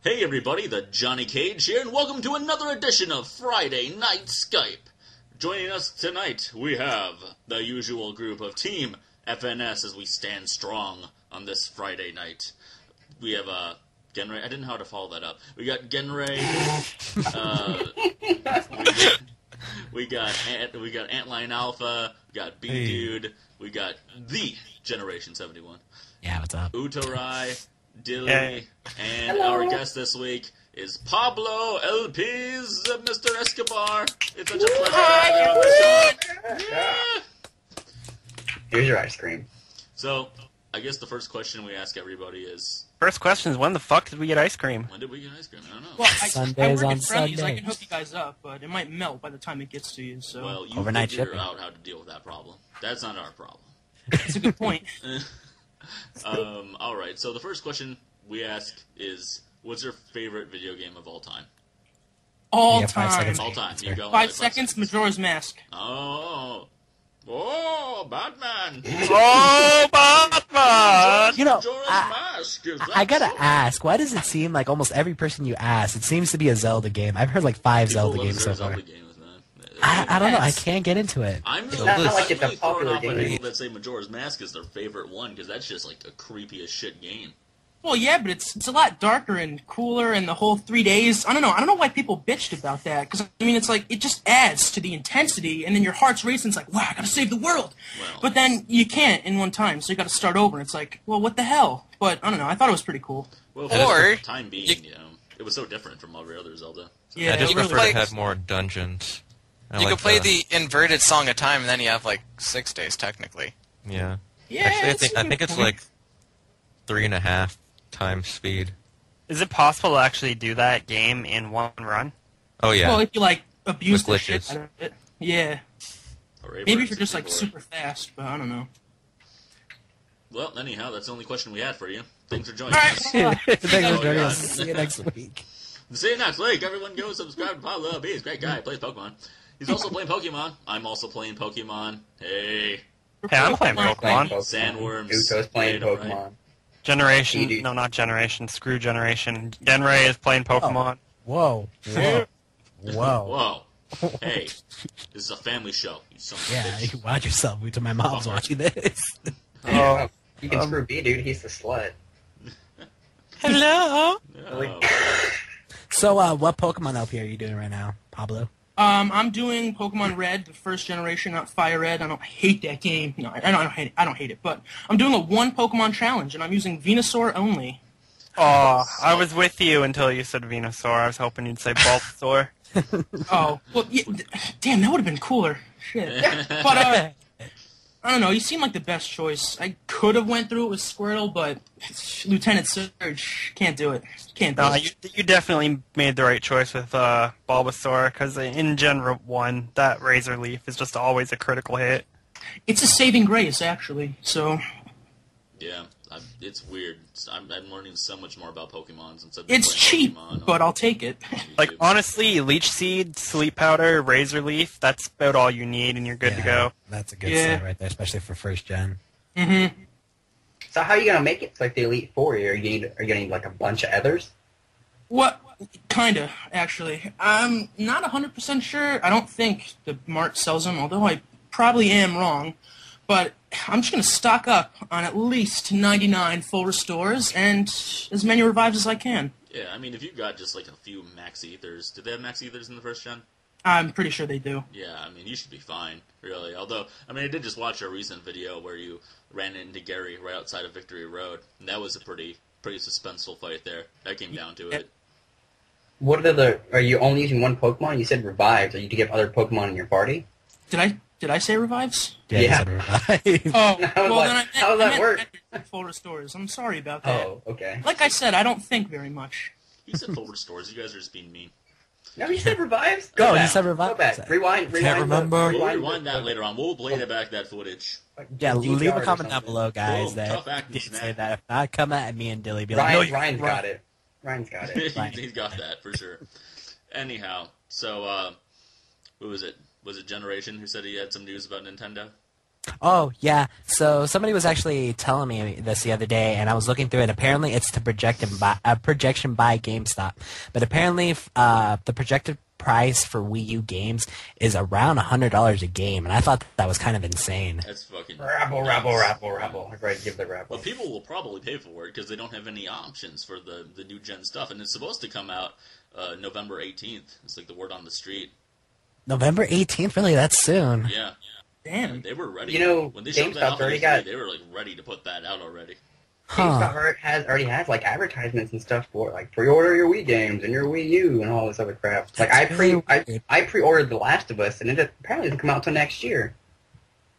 Hey everybody, the Johnny Cage here, and welcome to another edition of Friday Night Skype. Joining us tonight, we have the usual group of Team FNS as we stand strong on this Friday night. We have Genray. I didn't know how to follow that up. We got Genray. we got Antlion Alpha. We got B Dude. We got the Generation 71. Yeah, what's up? Utorai, Dilly, and our guest this week is Pablo LP's Mr. Escobar. It's such a pleasure to have you on the show. Yeah. Here's your ice cream. So, I guess the first question we ask everybody is... First question is, when the fuck did we get ice cream? When did we get ice cream? I don't know. Well, Sundays I work on at Friendly's. I Sundays. can hook you guys up, but it might melt by the time it gets to you, so... Well, you Overnight figure shipping. out how to deal with that problem. That's not our problem. That's a good point. Alright, so the first question we ask is, what's your favorite video game of all time? All Yeah, 5 time. seconds. All time. You go. 5 seconds, Majora's Mask. Oh, Batman! Oh, Batman! You know, Majora's I Mask! Is I that gotta so? ask, why does it seem like almost every person you ask, it seems to be a Zelda game? I've heard like 5 People Zelda love games so their far. Zelda games, man. I don't know, I can't get into it. I'm really, not I'm like it's a really thrown popular off by game. people that say Majora's Mask is their favorite one, because that's just like a creepy as shit game. Well, yeah, but it's a lot darker and cooler, and the whole 3 days... I don't know why people bitched about that, because, I mean, it's like, it just adds to the intensity, and then your heart's racing, it's like, wow, I gotta save the world! Well, But then you can't in one time, so you gotta start over, and it's like, well, what the hell? But, I don't know, I thought it was pretty cool. well, Or for the time being, it was so different from every other Zelda. So, Yeah, I just it really prefer was. it had more dungeons. You could play the inverted Song of Time, and then you have like 6 days technically. Yeah. Yeah, Actually, it's a I good think it's point. like 3.5 times speed. Is it possible to actually do that game in one run? Oh yeah. Well, if you, like, abuse With the shit glitches. out of it. Yeah. Hooray Maybe for if you're just, like, 64. super fast, but I don't know. Well, anyhow, that's the only question we had for you. Thanks for joining Alright, us. Thanks for Oh, joining God. us. See you next week. See you next week. Everyone go subscribe to Pablo B. He's a great guy. Plays Pokemon. He's also playing Pokemon. I'm also playing Pokemon. Hey. Hey, I'm playing Playing Pokemon. Sandworms. Uto's playing Played, Pokemon. alright. Generation, Edie. no, not Generation, screw Generation. Genray is playing Pokemon. Whoa. Whoa. Whoa. Whoa. Hey. This is a family show. You son of a Yeah, bitch. you watch yourself. Wait till my mom's watching this. Oh. You can screw B, dude. He's the slut. Hello? Oh. So, what Pokemon LP are you doing right now, Pablo? I'm doing Pokemon Red, the first generation, not Fire Red. I don't hate that game. No, I don't hate it. But I'm doing a one Pokemon challenge, and I'm using Venusaur only. Oh, I was with you until you said Venusaur. I was hoping you'd say Bulbasaur. Oh, well, yeah, damn, that would have been cooler. Shit. But I don't know. You seem like the best choice. I could have went through it with Squirtle, but Lieutenant Surge can't do it. Can't do No, it. you definitely made the right choice with Bulbasaur, because in Gen 1, that Razor Leaf is just always a critical hit. It's a saving grace, actually. So Yeah. It's weird. I'm learning so much more about Pokemon since I've been it's playing cheap, Pokemon on but I'll take it. Like, YouTube. honestly, Leech Seed, Sleep Powder, Razor Leaf, that's about all you need, and you're good to Yeah, go. That's a good Yeah. set right there, especially for first gen. Mm-hmm. So how are you gonna make it to like the Elite Four? Are you gonna need like a bunch of others? What? Kinda, actually. I'm not 100% sure. I don't think the Mart sells them, although I probably am wrong. But I'm just going to stock up on at least 99 full restores and as many revives as I can. Yeah, I mean, if you've got just like a few Max Ethers... Did they have Max Ethers in the first gen? I'm pretty sure they do. Yeah, I mean, you should be fine, really. Although, I mean, I did just watch a recent video where you ran into Gary right outside of Victory Road, and that was a pretty suspenseful fight there. That came down to it. What are you only using one Pokemon? You said revives. Are you to get other Pokemon in your party? Did I say revives? Yeah. Yeah. You said revive. Oh, How well does then that- how does that work? full restores. I'm sorry about that. Oh, okay. Like I said, I don't think very much. He said forward stores. You guys are just being mean. No, you said revives. Go, you back. said revives. Go back. Rewind. remember. We'll rewind that later on. We'll play back that footage. Yeah, leave a DVR or comment down something. below, guys, Boom, that tough acting did snap. say that. If not, come at me and Dilly. Be like, no, Ryan's you're got it. Ryan's got it. Right. He's got that, for sure. Anyhow, so, who was it? Was it Generation who said he had some news about Nintendo? Oh, yeah. So somebody was actually telling me this the other day, and I was looking through it. Apparently, it's the projection by GameStop. But apparently, the projected price for Wii U games is around $100 a game, and I thought that was kind of insane. That's fucking Rabble, rabble, rabble, rabble. Everybody give the rabble. Well, people will probably pay for it because they don't have any options for the new gen stuff, and it's supposed to come out November 18th. It's like the word on the street. November 18th? Really? That's soon. Yeah. Damn. They were ready. You know, when they showed that GameStop's off, already got... they were like ready to put that out already. GameStop already has like advertisements and stuff for like pre-order your Wii games and your Wii U and all this other crap. Like I pre-ordered The Last of Us and it apparently doesn't come out till next year.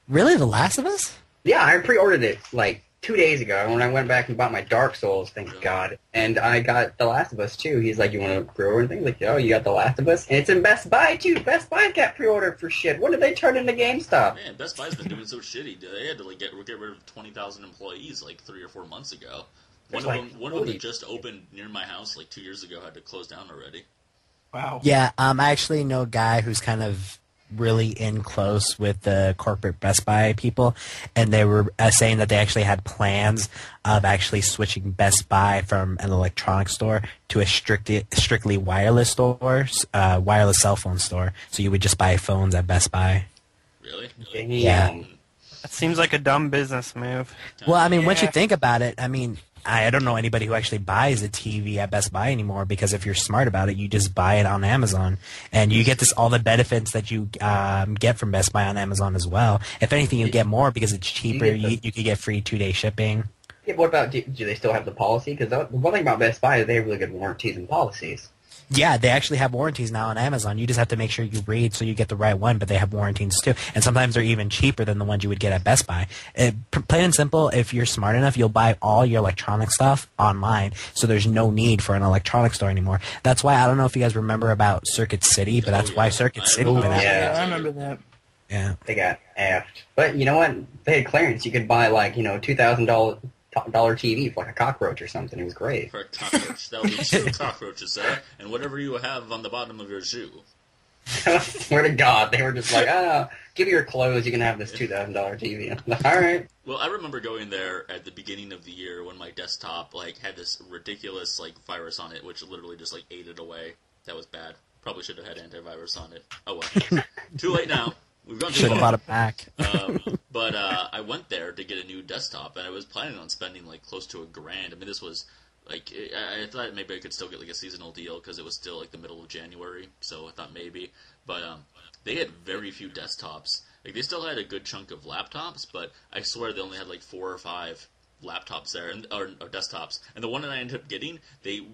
Really? The Last of Us? Yeah, I pre-ordered it like 2 days ago when I went back and bought my Dark Souls, thank God. And I got The Last of Us too. He's like, you want to pre-order anything? Like, oh, you got The Last of Us? And it's in Best Buy too. Best Buy got pre-ordered for shit. When did they turn into GameStop? Man, Best Buy's been doing so shitty. They had to like get rid of 20,000 employees like 3 or 4 months ago. One of them that just opened near my house like 2 years ago had to close down already. Wow. Yeah, I actually know a guy who's kind of really in close with the corporate Best Buy people, and they were saying that they actually had plans of actually switching Best Buy from an electronics store to a strictly wireless store, wireless cell phone store. So you would just buy phones at Best Buy. Really? Yeah. That seems like a dumb business move. Well, I mean, once you think about it, I mean, I don't know anybody who actually buys a TV at Best Buy anymore because if you're smart about it, you just buy it on Amazon. And you get all the benefits that you get from Best Buy on Amazon as well. If anything, you get more because it's cheaper. You could get free 2-day shipping. Yeah, but what about, do they still have the policy? Because the one thing about Best Buy is they have really good warranties and policies. Yeah, they actually have warranties now on Amazon. You just have to make sure you read so you get the right one, but they have warranties too. And sometimes they're even cheaper than the ones you would get at Best Buy. Plain and simple, if you're smart enough, you'll buy all your electronic stuff online, so there's no need for an electronic store anymore. That's why, I don't know if you guys remember about Circuit City, but that's why Circuit City went out. Yeah, I remember that. Yeah. They got effed. But you know what? They had clearance. You could buy like, $2,000 TV for like a cockroach or something. It was great. For a cockroach. That would be 2 cockroaches there, and whatever you have on the bottom of your shoe. I swear to God, they were just like, give me your clothes, you can have this $2,000 TV. I'm like, all right. Well, I remember going there at the beginning of the year when my desktop had this ridiculous virus on it, which literally just ate it away. That was bad. Probably should have had antivirus on it. Oh well. Too late now. We've gone too Should have far. bought it back. But I went there to get a new desktop, and I was planning on spending close to $1,000. I mean, this was I thought maybe I could still get a seasonal deal because it was still the middle of January, so I thought maybe. But they had very few desktops. They still had a good chunk of laptops, but I swear they only had 4 or 5 laptops there, or desktops. And the one that I ended up getting,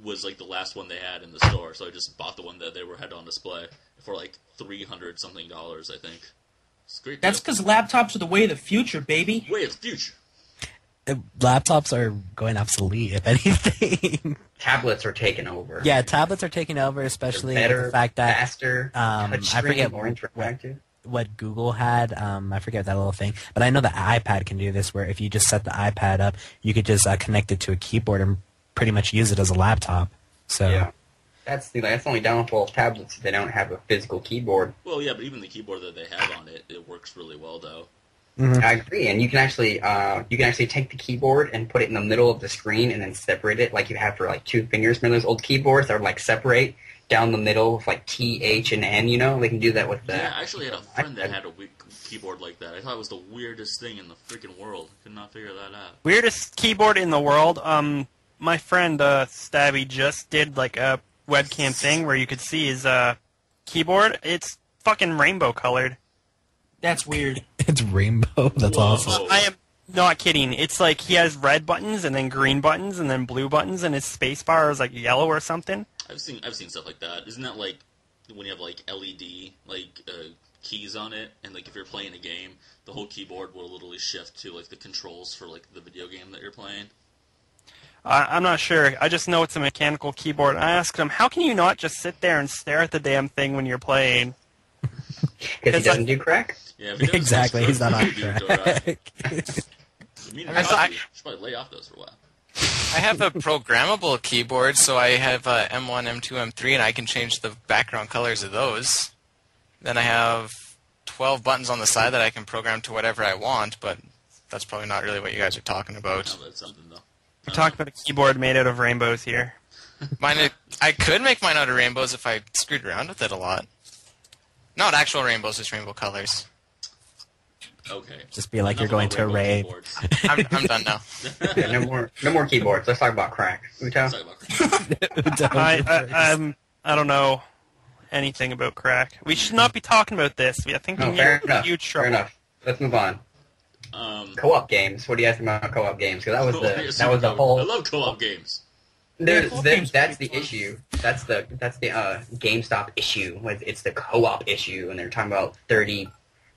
was the last one they had in the store, so I just bought the one that they had on display for $300 something, I think. It's great. That's because laptops are the way of the future, baby. Way of the future. Laptops are going obsolete, if anything. Tablets are taking over. Yeah, tablets are taking over, especially better, the fact that faster, I forget more interactive. what Google had. I forget that little thing, but I know the iPad can do this. Where if you just set the iPad up, you could just connect it to a keyboard and pretty much use it as a laptop. So yeah. That's the only downfall of tablets. They don't have a physical keyboard. Well, yeah, but even the keyboard that they have on it, it works really well, though. Mm-hmm. I agree, and you can actually take the keyboard and put it in the middle of the screen and then separate it like you have for 2 fingers. Remember those old keyboards that would separate down the middle with T, H, and N? They can do that with the. Yeah, I actually had a friend that had a keyboard like that. I thought it was the weirdest thing in the freaking world. Could not figure that out. Weirdest keyboard in the world. My friend Stabby just did a webcam thing where you could see his keyboard. It's fucking rainbow colored. That's weird. It's rainbow. That's awesome. I am not kidding. It's he has red buttons and then green buttons and then blue buttons and his space bar is yellow or something. I've seen stuff like that. Isn't that when you have LED keys on it, and if you're playing a game, the whole keyboard will literally shift to the controls for the video game that you're playing? I'm not sure. I just know it's a mechanical keyboard. I asked him, how can you not just sit there and stare at the damn thing when you're playing? Because he doesn't do crack? Yeah, if he doesn't Exactly. He's not on do track. You should probably lay off those for a while. I have a programmable keyboard, so I have M1, M2, M3, and I can change the background colors of those. Then I have 12 buttons on the side that I can program to whatever I want, but that's probably not really what you guys are talking about. No, that's something, though. We're talking about a keyboard made out of rainbows here. I could make mine out of rainbows if I screwed around with it a lot. Not actual rainbows, just rainbow colors. Okay. Just be like Enough you're going about to a rainbow raid. keyboards. I'm done now. Yeah, no more keyboards. Let's talk about crack. Let's Uto? talk about I don't know anything about crack. We should not be talking about this. I think No, we're fair in enough. huge Fair trouble. enough. Let's move on. Co-op games. What do you guys think about co-op games? Because that was the whole. I love co-op games. That's the issue. That's the GameStop issue. It's the co-op issue, and they're talking about 30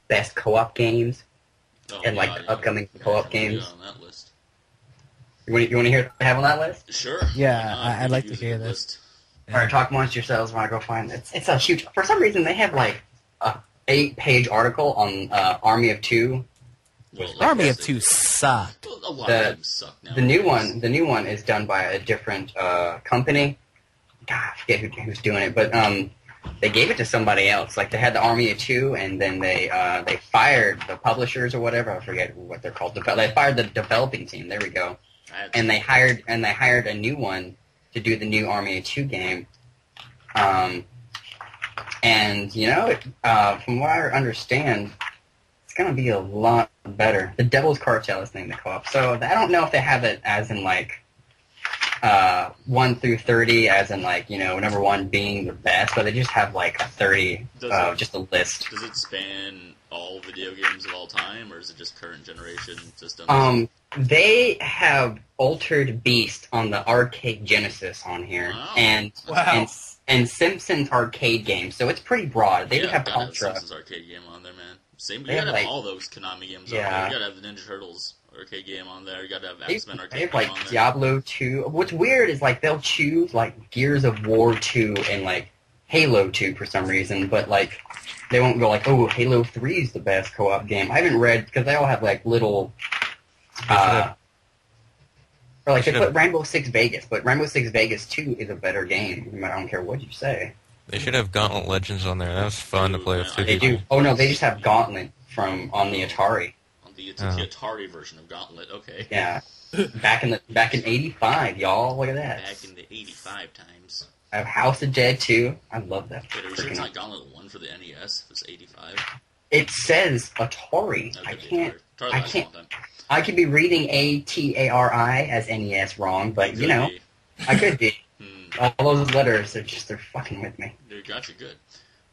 best co-op games Oh, and like God, the upcoming co-op games. On that list. You want to hear what I have on that list? Sure. Yeah, Why not? I'd like to Use hear a this. list. All right, talk amongst yourselves when I go find it. It's a huge. For some reason, they have like a 8-page article on Army of Two. Well, like Army I of said, Two sucked. A lot of them suck now. The new one is done by a different company. God, I forget who's doing it, but they gave it to somebody else. Like they had the Army of Two, and then they fired the publishers or whatever. I forget what they're called. They fired the developing team. There we go. And they hired a new one to do the new Army of Two game. And you know, from what I understand, it's gonna be a lot better. The Devil's Cartel is named the co-op. So I don't know if they have it as in like 1 through 30, as in like, you know, number 1 being the best, but they just have like a 30, just a list. Does it span all video games of all time, or is it just current generation systems? They have Altered Beast on the Arcade Genesis on here, Wow. and Simpsons arcade games, so it's pretty broad. They have gotta have Ultra. Simpsons arcade game on there, man. Same, you They have, gotta have like- all those Konami games Yeah. on there. You gotta have the Ninja Turtles arcade game on there. You gotta have They X-Men arcade have game like on there. Diablo 2. What's weird is like they'll choose like Gears of War 2 and like Halo 2 for some reason, but like they won't go like, oh, Halo 3 is the best co-op game. I haven't read, because they all have like little or like they put Rainbow Six Vegas, but Rainbow Six Vegas 2 is a better game. I don't care what you say. They should have Gauntlet Legends on there. That was fun to play with two They people. do. Oh no, they just have Gauntlet on the Atari. On the Atari version of Gauntlet, okay. Yeah. Back in '85, y'all. Look at that. Back in the 85 times. I have House of Dead 2. I love that. Wait, are you sure it's freaking- not Gauntlet 1 for the NES? If it's 85? It says Atari. That I could be can't. Atari I lasts a can't. long time. I could be reading ATARI as NES wrong, but you know, Could be. I could be. Hmm. All those letters they're fucking with me. They got you good.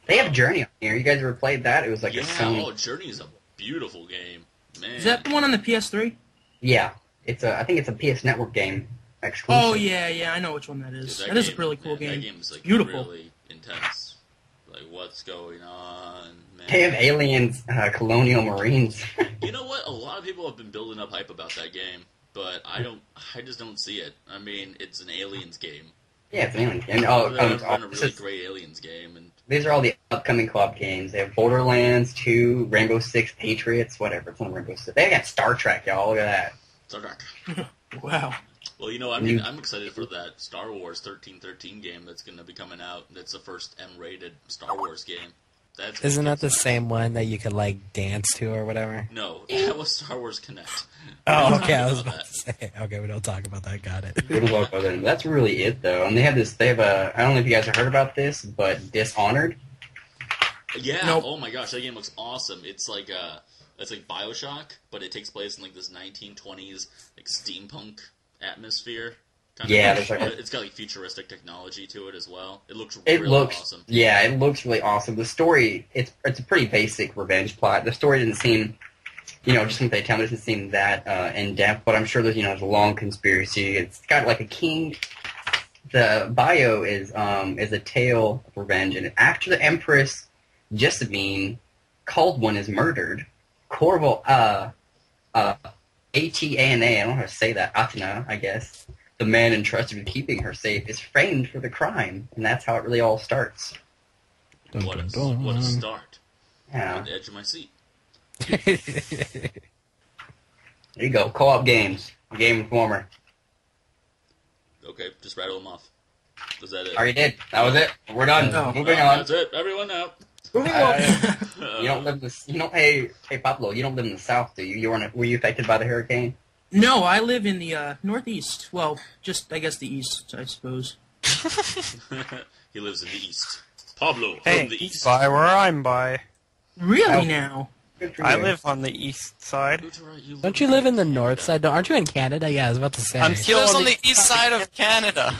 They have Journey on here. You guys ever played that? It was like Yeah, a Sony. Journey is a beautiful game. Man. Is that the one on the PS3? Yeah, I think it's a PS Network game exclusive. Oh yeah, I know which one that is. Dude, That is a game, really cool man, game. That game is like Beautiful. really intense. Like what's going on, man? They have aliens, colonial marines. You know what? A lot of people have been building up hype about that game, but I just don't see it. I mean, it's an aliens game. Yeah, it's an alien game. They've done a really great aliens game, and These are all the upcoming co-op games. They have Borderlands 2, Rainbow Six Patriots, whatever. It's on Rainbow Six. They got Star Trek, y'all. Look at that. Star Trek. Wow. Well, you know, I mean, I'm excited for that Star Wars 1313 game that's going to be coming out. That's the first M-rated Star Wars game. Isn't that the same one that you could like dance to or whatever? No, that was Star Wars Connect. Oh, We okay. I don't was talk about to say. Okay, we don't talk about that. Got it. Good luck with it. That's really it, though. And they have a, I don't know if you guys have heard about this, but Dishonored. Yeah. Nope. Oh my gosh, that game looks awesome. It's like BioShock, but it takes place in like this 1920s like steampunk atmosphere. Kind Yeah, of. there's like It's got like futuristic technology to it as well. It looks It really looks, awesome. yeah, it looks really awesome. The story, it's a pretty basic revenge plot. The story didn't seem, just from what they tell me, it doesn't seem that in depth. But I'm sure there's a long conspiracy. It's got like a king. The bio is a tale of revenge, and after the Empress Jessamine, called one is murdered. Corval, Atana, I don't know how to say that. Atana, I guess. The man entrusted with keeping her safe is framed for the crime, and that's how it really all starts. What a start. Yeah. On the edge of my seat. There you go. Co-op games. Game Informer. Okay, just rattle them off. Was that it? Already did. That was it. We're done. No. Moving on. That's it. Everyone out. Moving on. You don't live in the. You don't. Hey, Pablo. You don't live in the South, do you? Were you affected by the hurricane? No, I live in the Northeast. Well, just, I guess, the East, I suppose. He lives in the East. Pablo Hey, from the East. by where I'm by. Really now? Good for I you. live on the east side. Don't you live in the north side? Aren't you in Canada? Yeah, I was about to say. I'm He still lives on the east side of Canada.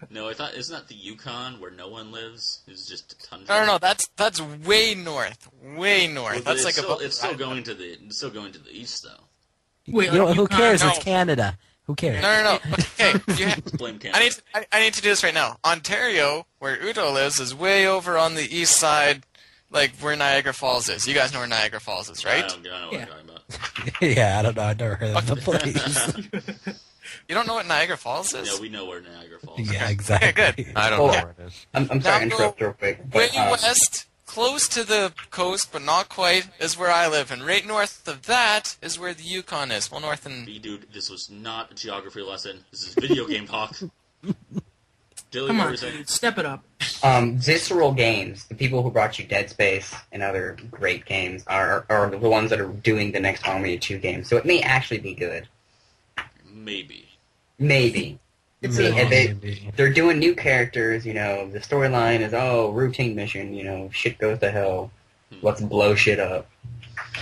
No, I thought isn't that the Yukon where no one lives? It's just a tundra. No, that's way north. Way north. Well, That's it's like still, above. it's still going to the east though. Wait, You know, like, who cares? no. It's Canada. Who cares? No. Okay, Blame Canada. I need to do this right now. Ontario, where Udo lives, is way over on the east side, like where Niagara Falls is. You guys know where Niagara Falls is, right? I know what Yeah. you're talking about. Yeah, I don't know. I've never heard of the place. You don't know what Niagara Falls is? Yeah, we know where Niagara Falls is. Yeah, exactly. Okay, good. I don't Oh, know yeah. where it is. I'm sorry to Now interrupt go real quick. Way But, west, close to the coast, but not quite, is where I live. And right north of that is where the Yukon is. Well, north and... Dude, this was not a geography lesson. This is video game talk. Dilly, Come what on, were you saying? dude, step it up. Visceral Games, the people who brought you Dead Space and other great games, are the ones that are doing the next Harmony 2 game. So it may actually be good. Maybe. Maybe. See, and they're doing new characters, you know, the storyline is, routine mission, you know, shit goes to hell. Let's blow shit up.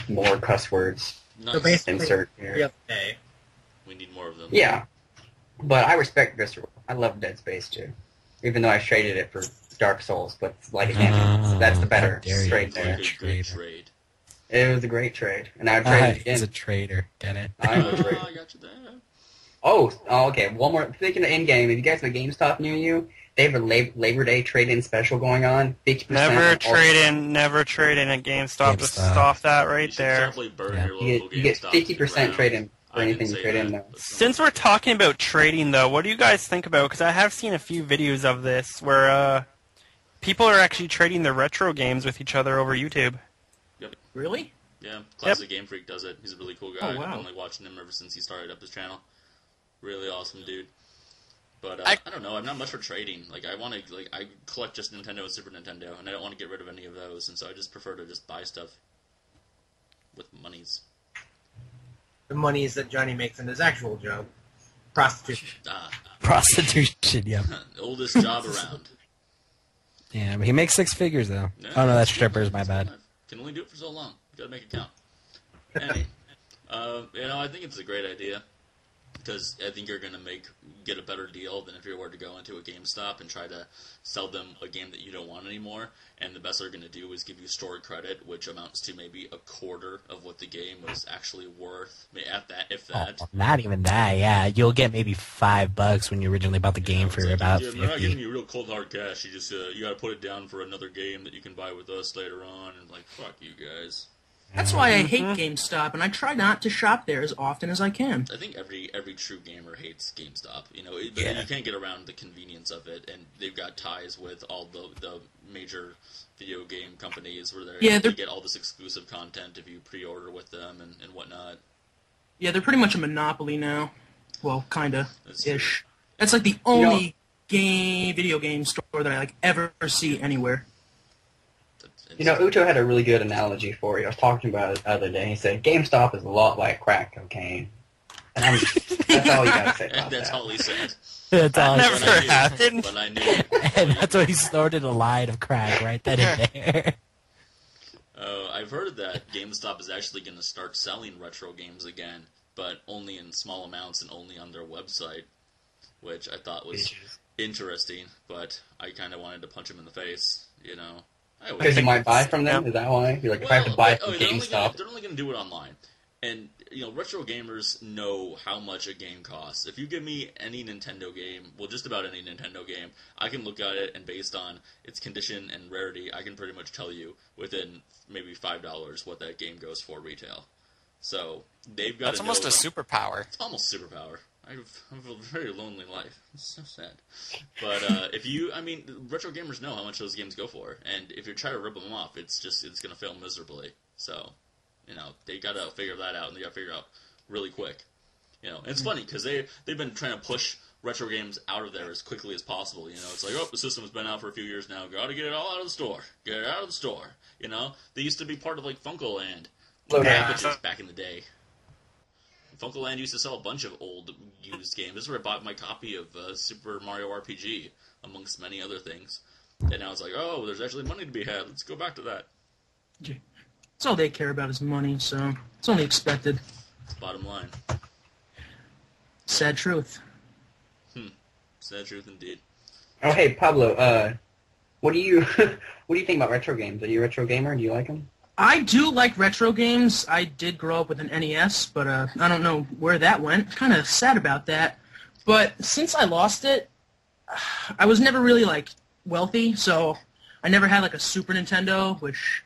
More cuss words. Nice. So basically, Insert here. every other day. We need more of them. Yeah. But I respect Visceral. I love Dead Space too. Even though I traded it for Dark Souls, but like again, that's the better how dare you. trade It's like there. a good Traitor. trade. It was a great trade. And I would trade it He's a again. traitor. Get it? I would trade. I got you there. Oh, okay. One more. Speaking of in-game, if you guys have a GameStop near you, they have a Labor Day trade-in special going on. 50%. Never off all- trade in at GameStop. Just GameStop. stop that You right should there. definitely burn Yeah. your local You get GameStop 50% around. trade-in for I anything didn't you say trade in that, now. but Since we're talking about trading, though, what do you guys think about? Because I have seen a few videos of this where people are actually trading their retro games with each other over YouTube. Really? yeah, Classic Game Freak does it. He's a really cool guy. Oh, wow. I've been like watching him ever since he started up his channel. Really awesome dude. But I- I don't know. I'm not much for trading. Like I want to I collect just Nintendo and Super Nintendo, and I don't want to get rid of any of those. And so I just prefer to just buy stuff with monies. The monies that Johnny makes in his actual job. Prostitution. Prostitution. Yep. Oldest job around. Yeah, but he makes 6 figures though. Yeah, Oh no, that's strippers. My bad. Can only do it for so long. You gotta make it count. Anyway, I think it's a great idea because I think you're gonna get a better deal than if you were to go into a GameStop and try to sell them a game that you don't want anymore. And the best they're gonna do is give you store credit, which amounts to maybe a quarter of what the game was actually worth. At that, if that. Oh, not even that. Yeah, you'll get maybe $5 when you originally bought the game for It's like, about yeah, we're not giving 50. you real cold hard cash. You just you got to put it down for another game that you can buy with us later on. And like, fuck you guys. That's why I hate GameStop, and I try not to shop there as often as I can. I think every true gamer hates GameStop. But Yeah. you can't get around the convenience of it, and they've got ties with all the major video game companies where Yeah, they they're- get all this exclusive content if you pre-order with them and whatnot. Yeah, they're pretty much a monopoly now. Well, kinda That's ish. That's like the only video game store that I like ever see anywhere. You know, Uto had a really good analogy for you. I was talking about it the other day. He said, GameStop is a lot like crack cocaine. And that's all you gotta say about That's that. all he said. That's all. Never But I knew- happened. But I knew. And that's why he snorted a line of crack right then and there. I've heard that GameStop is actually going to start selling retro games again, but only in small amounts and only on their website, which I thought was interesting. But I kind of wanted to punch him in the face, I would- Because you might buy from them? Is that why? You're like, if I have to buy from they're GameStop. only going to do it online. And, retro gamers know how much a game costs. If you give me any Nintendo game, well, just about any Nintendo game, I can look at it, and based on its condition and rarity, I can pretty much tell you within maybe $5 what that game goes for retail. So, they've got That's to almost know... a superpower. It's almost superpower. I have a very lonely life. It's so sad. But retro gamers know how much those games go for, and if you try to rip them off, it's going to fail miserably. So, they got to figure that out, and they got to figure out really quick. And it's funny because they've been trying to push retro games out of there as quickly as possible. You know, it's like, oh, the system's been out for a few years now. Got to get it all out of the store. Get it out of the store. You know, they used to be part of like Funkoland packages back in the day. Funkoland used to sell a bunch of old used games. This is where I bought my copy of Super Mario RPG, amongst many other things. And now it's like, oh, there's actually money to be had. Let's go back to that. That's all they care about is money, so it's only expected. It's bottom line. Sad truth. Sad truth indeed. Oh, hey, Pablo, what do you think about retro games? Are you a retro gamer? Do you like them? I do like retro games. I did grow up with an NES, but I don't know where that went. Kind of sad about that. But since I lost it, I was never really, like, wealthy, so I never had, like, a Super Nintendo, which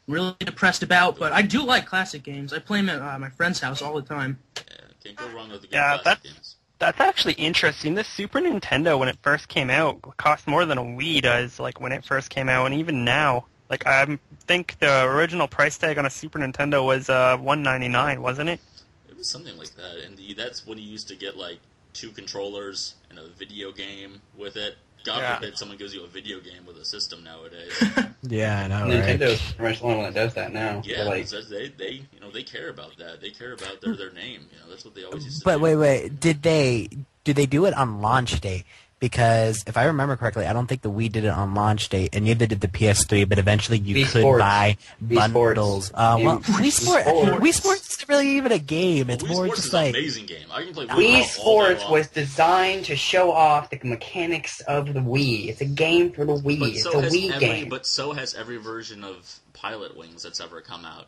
I'm really depressed about. But I do like classic games. I play them at my friend's house all the time. Yeah, can't go wrong with the good classic games. That's actually interesting. The Super Nintendo, when it first came out, cost more than a Wii does, like, when it first came out, and even now. Like, I think the original price tag on a Super Nintendo was $199, wasn't it? It was something like that, and that's when you used to get, like, 2 controllers and a video game with it. God forbid someone gives you a video game with a system nowadays. Yeah, I know, right? Nintendo's pretty much the only one that does that now. Yeah, like, they care about that. They care about their name. You know, that's what they always used to But do. wait, did they do it on launch date? Because if I remember correctly, I don't think the Wii did it on launch date, and neither did the PS3. But eventually, you Wii could Sports. buy Wii bundles. Sports. Wii Sports isn't really even a game. It's Wii more Sports just is like an amazing game. I can play Wii all day Sports long. was designed to show off the mechanics of the Wii. It's a game for the Wii. But It's so a has Wii game. But so has every version of Pilot Wings that's ever come out.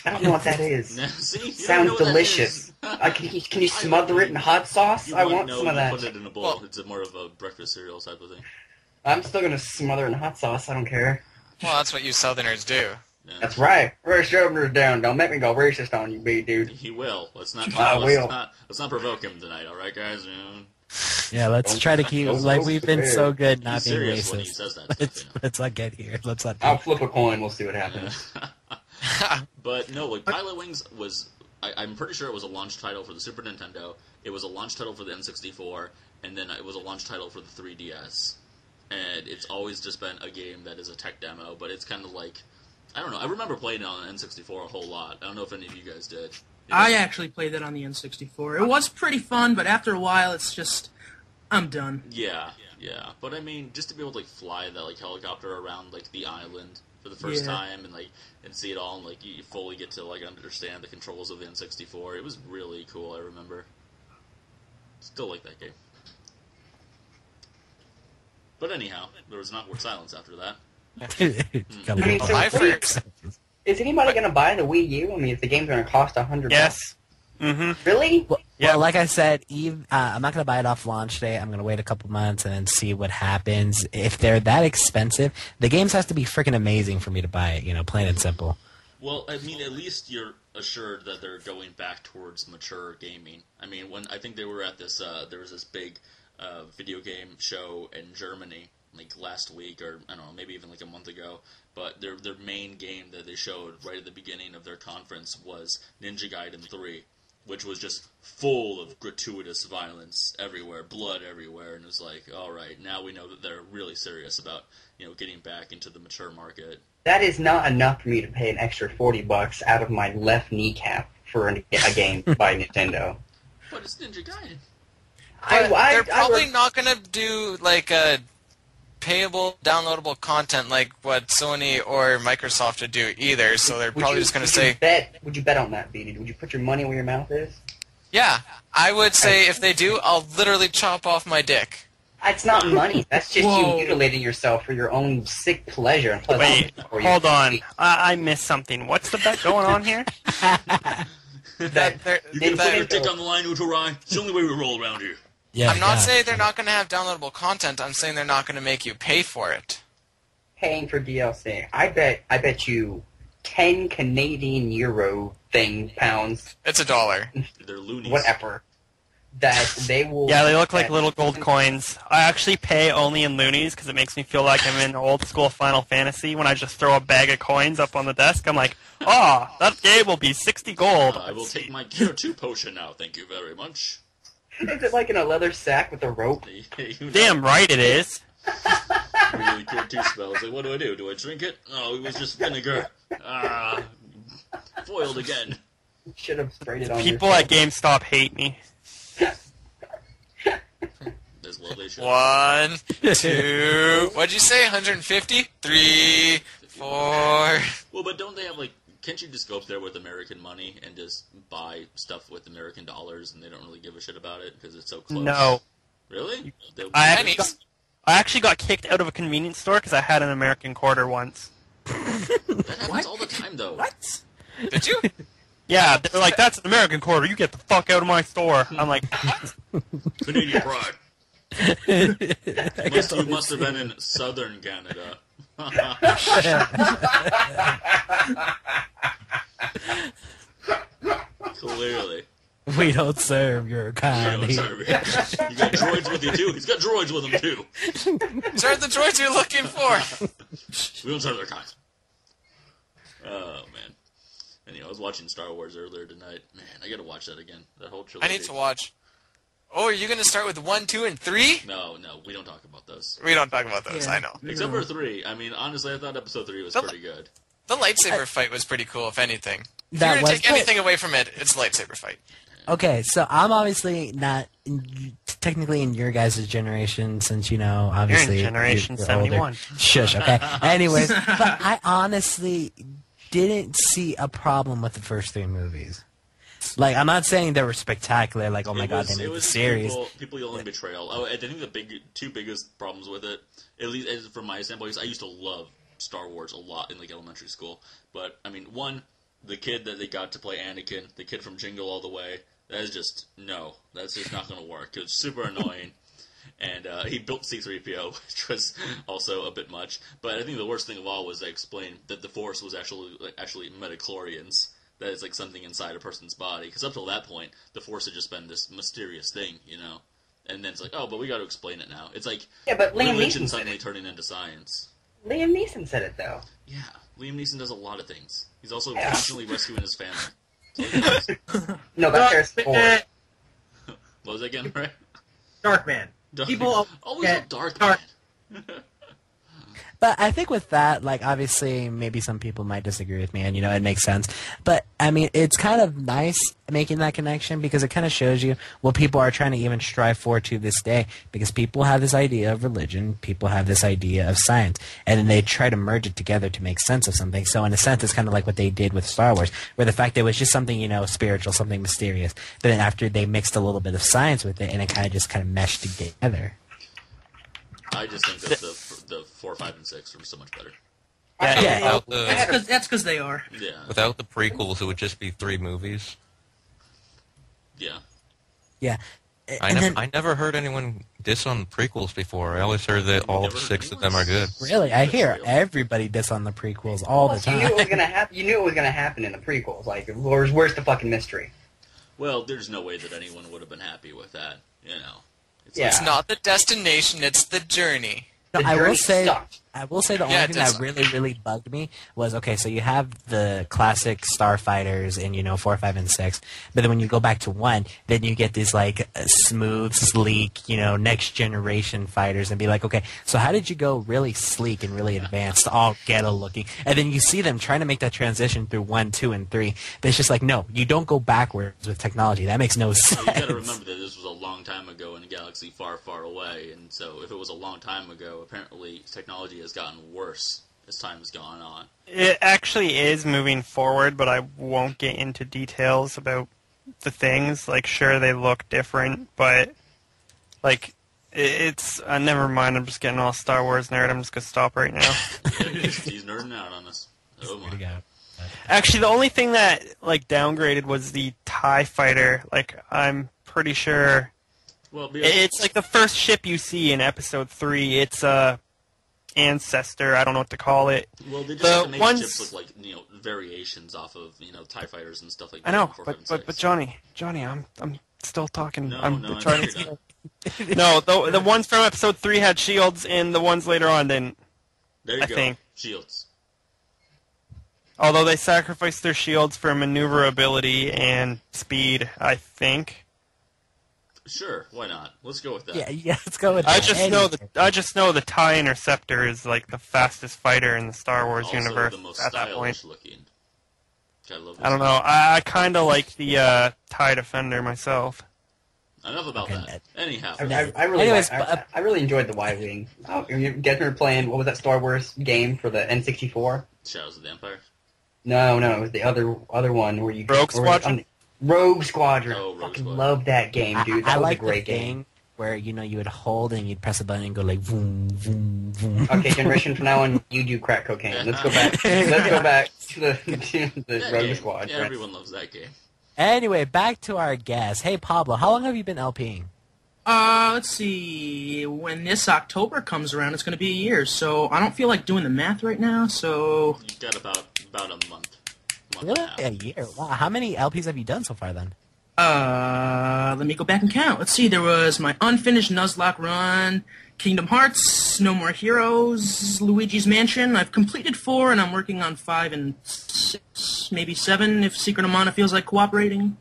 I don't know what that is. See, you don't know Sounds what that delicious. is. Can you smother it in hot sauce? You I wouldn't want know, some of you that. put it in a bowl. Well- It's more of a breakfast cereal type of thing. I'm still gonna smother it in hot sauce. I don't care. Well, that's what you Southerners do. Yeah. That's right. We're shoulders down. Don't make me go racist on you, big dude. He will. Let's not. will. Let's not provoke him tonight. All right, guys. yeah. Let's try to keep Don't like go we've been square. so good not He's being serious when he racist. says that stuff, you know. Let's not get here. Let's not. I'll flip a coin. We'll see what happens. But no, like Pilot Wings was. I'm pretty sure it was a launch title for the Super Nintendo. It was a launch title for the N64, and then it was a launch title for the 3DS. And it's always just been a game that is a tech demo, but it's kind of like, I don't know. I remember playing it on the N64 a whole lot. I don't know if any of you guys did. I actually played that on the N64. It was pretty fun, but after a while, it's just, I'm done. Yeah. But I mean, just to be able to like fly that like helicopter around like the island for the first time and see it all and like you fully get to like understand the controls of the N64. It was really cool. I remember. Still like that game. But anyhow, there was not silence after that. I mean, so I is anybody gonna buy the Wii U? I mean, if the game's gonna cost $100. Yes. Mm-hmm. Really? Well, like I said, Eve, I'm not going to buy it off launch day. I'm going to wait a couple months and then see what happens. If they're that expensive, the games has to be freaking amazing for me to buy it, plain and simple. Well, I mean, at least you're assured that they're going back towards mature gaming. I mean, when I think they were at this, there was this big video game show in Germany, like last week, or I don't know, maybe even like a month ago. But their main game that they showed right at the beginning of their conference was Ninja Gaiden 3, which was just full of gratuitous violence everywhere, blood everywhere, and it was like, all right, now we know that they're really serious about, getting back into the mature market. That is not enough for me to pay an extra $40 out of my left kneecap for a game by Nintendo. But it's Ninja Gaiden. They're probably not going to do like a payable, downloadable content like what Sony or Microsoft would do either. So they're probably just going to say, Would you bet on that, Beanie? Would you put your money where your mouth is? yeah, I would say if they do, I'll literally chop off my dick. It's not money. That's just Whoa. you mutilating yourself for your own sick pleasure. And plus, Wait, for you. hold on. I missed something. What's the bet going on here? That, You can put your Nintendo- dick on the line, Utorai. It's the only way we roll around here. Yeah, I'm not saying they're not going to have downloadable content. I'm saying they're not going to make you pay for it. paying for DLC. I bet you 10 Canadian euro pounds, It's $1. They're loonies. whatever, that they will. Yeah, they look like little gold coins. I actually pay only in loonies because it makes me feel like I'm in old school Final Fantasy when I just throw a bag of coins up on the desk. I'm like, that game will be 60 gold. I will take my Cure 2 potion now, thank you very much. Is it like in a leather sack with a rope? Damn right it is. Really cured 2 spells. Like, what do? Do I drink it? Oh, it was just vinegar. Foiled again. Should have sprayed it on People at GameStop hate me. As well they should. 1, 2. What'd you say? 150? 3, 4. Well, but don't they have, like, can't you just go up there with American money and just buy stuff with American dollars and they don't really give a shit about it because it's so close? No. Really? I actually got kicked out of a convenience store because I had an American quarter once. That happens all the time, though. What? Did you? Yeah, they're like, that's an American quarter. You get the fuck out of my store. I'm like, what? Canadian pride. You must have been in southern Canada. Clearly. We don't serve your kind. You got droids with you, too. He's got droids with him, too. These are the droids you're looking for. We don't serve their kind. Oh, man. Anyway, I was watching Star Wars earlier tonight. Man, I gotta watch that again. That whole trilogy. I need to watch. Oh, are you going to start with 1, 2, and 3? No, we don't talk about those. We don't talk about those, I know. Except for 3. I mean, honestly, I thought episode 3 was pretty good. The lightsaber fight was pretty cool, if anything. If That you're going to was take anything away from it, it's a lightsaber fight. Okay, so I'm obviously not technically in your guys' generation, since obviously You're in Generation you're 71. older. Shush. Okay. Anyways, but I honestly didn't see a problem with the first 3 movies. Like, I'm not saying they were spectacular. Like, oh my god, they made the series. People yelling betrayal. Oh, I think the 2 biggest problems with it, at least from my standpoint, is I used to love Star Wars a lot in like elementary school. But I mean, one, the kid that they got to play Anakin, the kid from Jingle All the Way. That is just that's just not going to work. It's super annoying. And he built C-3PO, which was also a bit much. But I think the worst thing of all was they explained that the Force was actually midichlorians. That is like something inside a person's body. Because up till that point, the Force had just been this mysterious thing, And then it's like, oh, but we got to explain it now. It's like but Liam religion Neeson suddenly turning into science. Liam Neeson said it, though. Yeah, Liam Neeson does a lot of things. He's also constantly rescuing his family. No, that's Harrison Ford. What was that again, right? Darkman. People always a Darth Man. But I think with that, like, obviously, maybe some people might disagree with me, and, it makes sense. But, I mean, it's kind of nice making that connection because it kind of shows you what people are trying to even strive for to this day. Because people have this idea of religion, people have this idea of science, and then they try to merge it together to make sense of something. So, in a sense, it's kind of like what they did with Star Wars, where the fact that it was just something, spiritual, something mysterious. But then after they mixed a little bit of science with it, and it kind of meshed together. I just think that the 4, 5, and 6 are so much better. Yeah. That's because they are. Yeah. Without the prequels, it would just be 3 movies. Yeah. Yeah. I never heard anyone diss on the prequels before. I always heard that all 6 of them are good. Really, I hear everybody diss on the prequels all the time. You knew it was gonna happen. You knew it was gonna happen in the prequels. Like, where's the fucking mystery? Well, there's no way that anyone would have been happy with that. It's not the destination; it's the journey. No, I will say the only Yeah, thing that really, really bugged me was, okay, so you have the classic starfighters in, 4, 5, and 6, but then when you go back to 1, then you get these, like, smooth, sleek, next generation fighters and be like, okay, so how did you go really sleek and really advanced, all ghetto looking? And then you see them trying to make that transition through 1, 2, and 3, but it's just like, no, you don't go backwards with technology. That makes no sense. Well, you gotta remember that this was a long time ago in a galaxy far, far away, and so if it was a long time ago, apparently technology has gotten worse as time has gone on. It actually is moving forward, but I won't get into details about the things. Like, sure, they look different, but, like, it's... never mind, I'm just getting all Star Wars nerd. I'm just going to stop right now. He's nerding out on us. Oh my. Actually, the only thing that, like, downgraded was the TIE Fighter. Like, I'm pretty sure... Well, it's like the first ship you see in Episode 3. It's Ancestor. I don't know what to call it. Well, they just have to make ships look like variations off of TIE fighters and stuff like that. I know, but Johnny, I'm still talking. No, I'm no, trying to. No, the ones from Episode 3 had shields, and the ones later on didn't. There you I go. think. Shields. Although they sacrificed their shields for maneuverability and speed, I think. Sure, why not? Let's go with that. Yeah, let's go with I that. I just know the TIE Interceptor is like the fastest fighter in the Star Wars Also universe the most at that point. stylish looking. I love I don't know. I kind of like the TIE Defender myself. Enough about that. Anyhow. I really enjoyed the Y-Wing. Oh, you guys remember playing, what was that Star Wars game for the N64? Shadows of the Empire? No, it was the other one where you... Rogue Squadron? Rogue Squadron. Oh, Rogue Squadron. Love that game, dude. That was like a great game. Where, you would hold and you'd press a button and go like, boom, boom, boom. Okay, generation from now on, you do crack cocaine. Let's go back. Let's go back to the Rogue Squadron. Yeah, everyone loves that game. Anyway, back to our guest. Hey, Pablo, how long have you been LPing? Let's see. When this October comes around, it's going to be a year. So I don't feel like doing the math right now. So You got about a month. Really? And a half. A year? Wow. How many LPs have you done so far then? let me go back and count. Let's see. There was my unfinished Nuzlocke run, Kingdom Hearts, No More Heroes, Luigi's Mansion. I've completed 4, and I'm working on 5 and 6, maybe 7 if Secret of Mana feels like cooperating.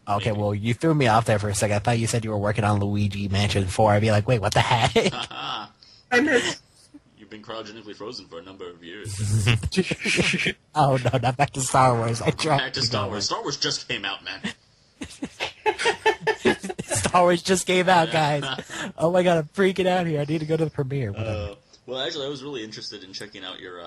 Okay, well, you threw me off there for a second. I thought you said you were working on Luigi Mansion 4. I'd be like, wait, what the heck? I missed. You've been cryogenically frozen for a number of years. Oh, no, not back to Star Wars. Back to Star Wars. Star Wars just came out, man. Star Wars just came out, guys. Oh my god, I'm freaking out here. I need to go to the premiere. Well, actually, I was really interested in checking out your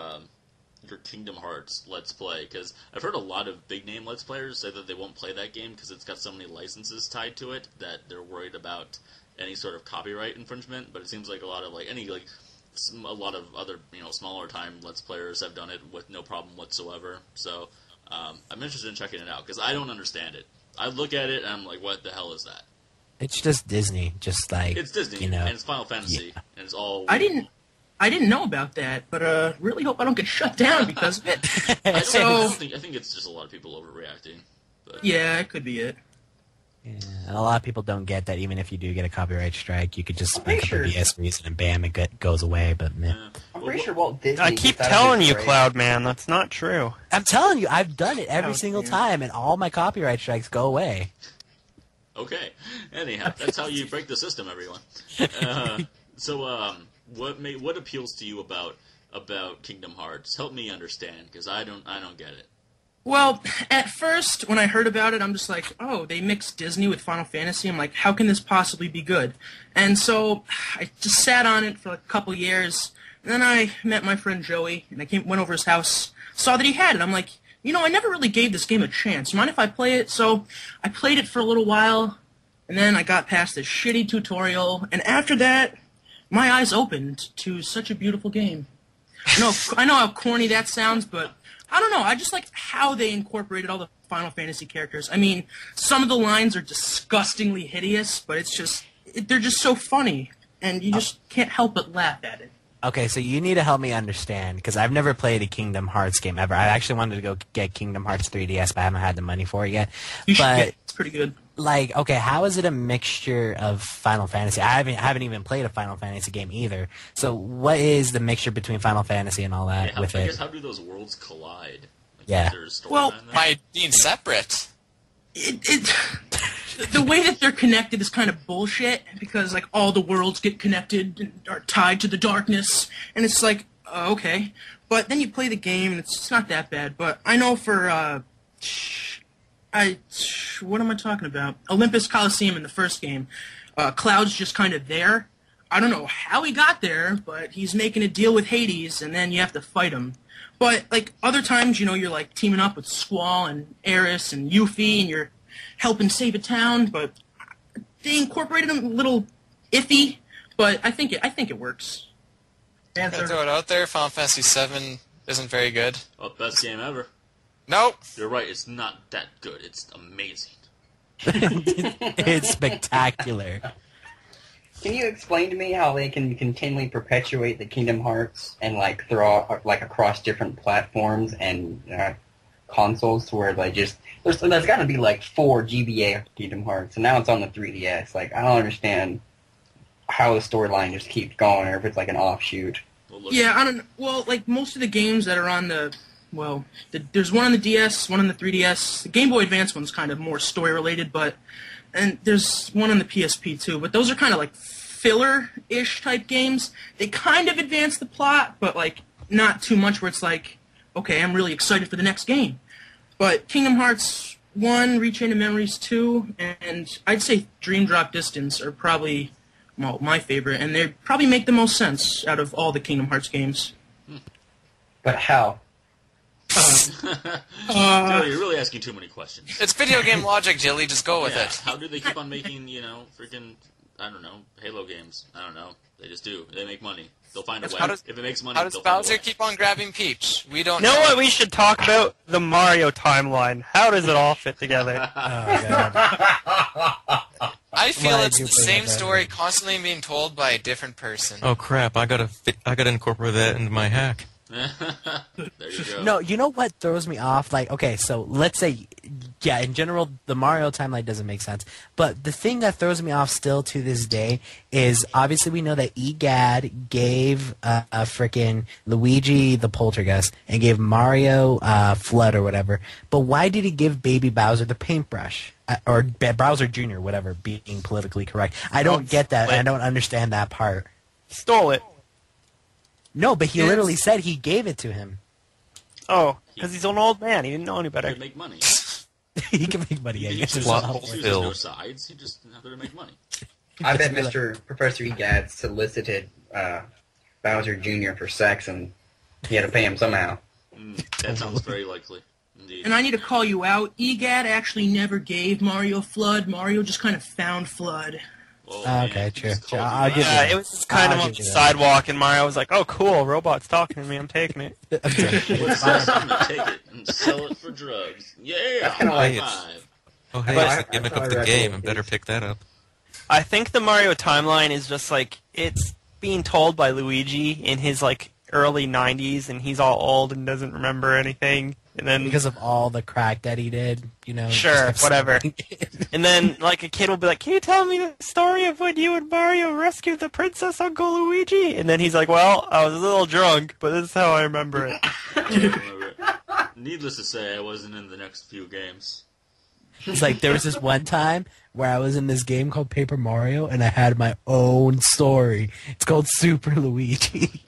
Kingdom Hearts Let's Play, because I've heard a lot of big-name Let's Players say that they won't play that game because it's got so many licenses tied to it that they're worried about any sort of copyright infringement, but it seems like a lot of other, smaller time Let's Players have done it with no problem whatsoever, so I'm interested in checking it out, because I don't understand it. I look at it, and I'm like, what the hell is that? It's just Disney, just like... It's Disney, and it's Final Fantasy, and it's all... I didn't know about that, but really hope I don't get shut down because of it. I think it's just a lot of people overreacting. But. Yeah, it could be it. Yeah, and a lot of people don't get that even if you do get a copyright strike, you could just make up a BS reason and bam, it goes away, but meh. Yeah. I'm pretty sure Walt Disney... I keep telling you, Cloud Man, that's not true. I'm telling you, I've done it every single time, and all my copyright strikes go away. Okay. Anyhow, that's how you break the system, everyone. What appeals to you about Kingdom Hearts? Help me understand, because I don't get it. Well, at first, when I heard about it, I'm just like, oh, they mixed Disney with Final Fantasy. I'm like, how can this possibly be good? And so I just sat on it for a couple years, and then I met my friend Joey, and I went over his house, saw that he had it. I'm like, I never really gave this game a chance. You mind if I play it? So I played it for a little while, and then I got past this shitty tutorial, and after that, my eyes opened to such a beautiful game. I know how corny that sounds, but I don't know. I just like how they incorporated all the Final Fantasy characters. I mean, some of the lines are disgustingly hideous, but they're just so funny, and you just can't help but laugh at it. Okay, so you need to help me understand, because I've never played a Kingdom Hearts game ever. I actually wanted to go get Kingdom Hearts 3DS, but I haven't had the money for it yet. You should get it. It's pretty good. Like, okay, how is it a mixture of Final Fantasy? I haven't even played a Final Fantasy game either. So what is the mixture between Final Fantasy and all that with it? How do those worlds collide? Yeah. By being separate. The way that they're connected is kind of bullshit, because like all the worlds get connected and are tied to the darkness, and it's like, okay. But then you play the game, and it's not that bad. But I know for what am I talking about? Olympus Coliseum in the first game, Cloud's just kind of there. I don't know how he got there, but he's making a deal with Hades, and then you have to fight him. But like other times, you're like teaming up with Squall and Aeris and Yuffie, and you're helping save a town. But they incorporated them a little iffy, but I think it works. Can I throw it out there? Final Fantasy VII isn't very good. Oh, best game ever. Nope. You're right, it's not that good. It's amazing. It's spectacular. Can you explain to me how they can continually perpetuate the Kingdom Hearts and like throw like across different platforms and consoles to where they just there's got to be like 4 GBA Kingdom Hearts and now it's on the 3DS. Like I don't understand how the storyline just keeps going or if it's like an offshoot. Yeah, I don't. Well, like most of the games that are on there's one on the DS, one on the 3DS. The Game Boy Advance one's kind of more story related, but and there's one on the PSP too, but those are kind of like filler-ish type games. They kind of advance the plot, but like not too much where it's like, okay, I'm really excited for the next game. But Kingdom Hearts 1, Rechain of Memories 2, and I'd say Dream Drop Distance are probably my favorite, and they probably make the most sense out of all the Kingdom Hearts games. But how? Joey, you're really asking too many questions. It's video game logic, Jilly. Just go with it. How do they keep on making, freaking, I don't know, Halo games? I don't know. They just do. They make money. They'll find a way. If it makes money, how does Bowser keep on grabbing Peach? We don't know. You know what we should talk about? The Mario timeline. How does it all fit together? I feel it's the same story constantly being told by a different person. Oh crap! I gotta incorporate that into my hack. There you go. No, you know what throws me off? Like, okay, so let's say, yeah, in general, the Mario timeline doesn't make sense. But the thing that throws me off still to this day is obviously we know that EGAD gave frickin' Luigi the Poltergeist and gave Mario Flood or whatever. But why did he give Baby Bowser the paintbrush? Or Bowser Jr., whatever, being politically correct. I don't get that. I don't understand that part. Stole it. No, but he literally said he gave it to him. Oh, because he's an old man. He didn't know any better. He can make money. He can make money. He chooses no sides. He just out there to make money. I bet Professor Egad solicited Bowser Jr. for sex, and he had to pay him somehow. That sounds very likely. Indeed. And I need to call you out. EGAD actually never gave Mario Flood. Mario just kind of found Flood. Okay, true. It was just kind of on the sidewalk, and Mario was like, "Oh, cool, robot's talking to me. I'm taking it." Let's take it and sell it for drugs. Yeah, that's kind of like it's the gimmick of the game. I better pick that up. I think the Mario timeline is just like it's being told by Luigi in his like early 90s, and he's all old and doesn't remember anything. And then because of all the crack that he did, Sure, whatever. And then, like, a kid will be like, "Can you tell me the story of when you and Mario rescued the princess, Uncle Luigi?" And then he's like, "Well, I was a little drunk, but this is how I remember it." Needless to say, I wasn't in the next few games. It's like, there was this one time where I was in this game called Paper Mario, and I had my own story. It's called Super Luigi.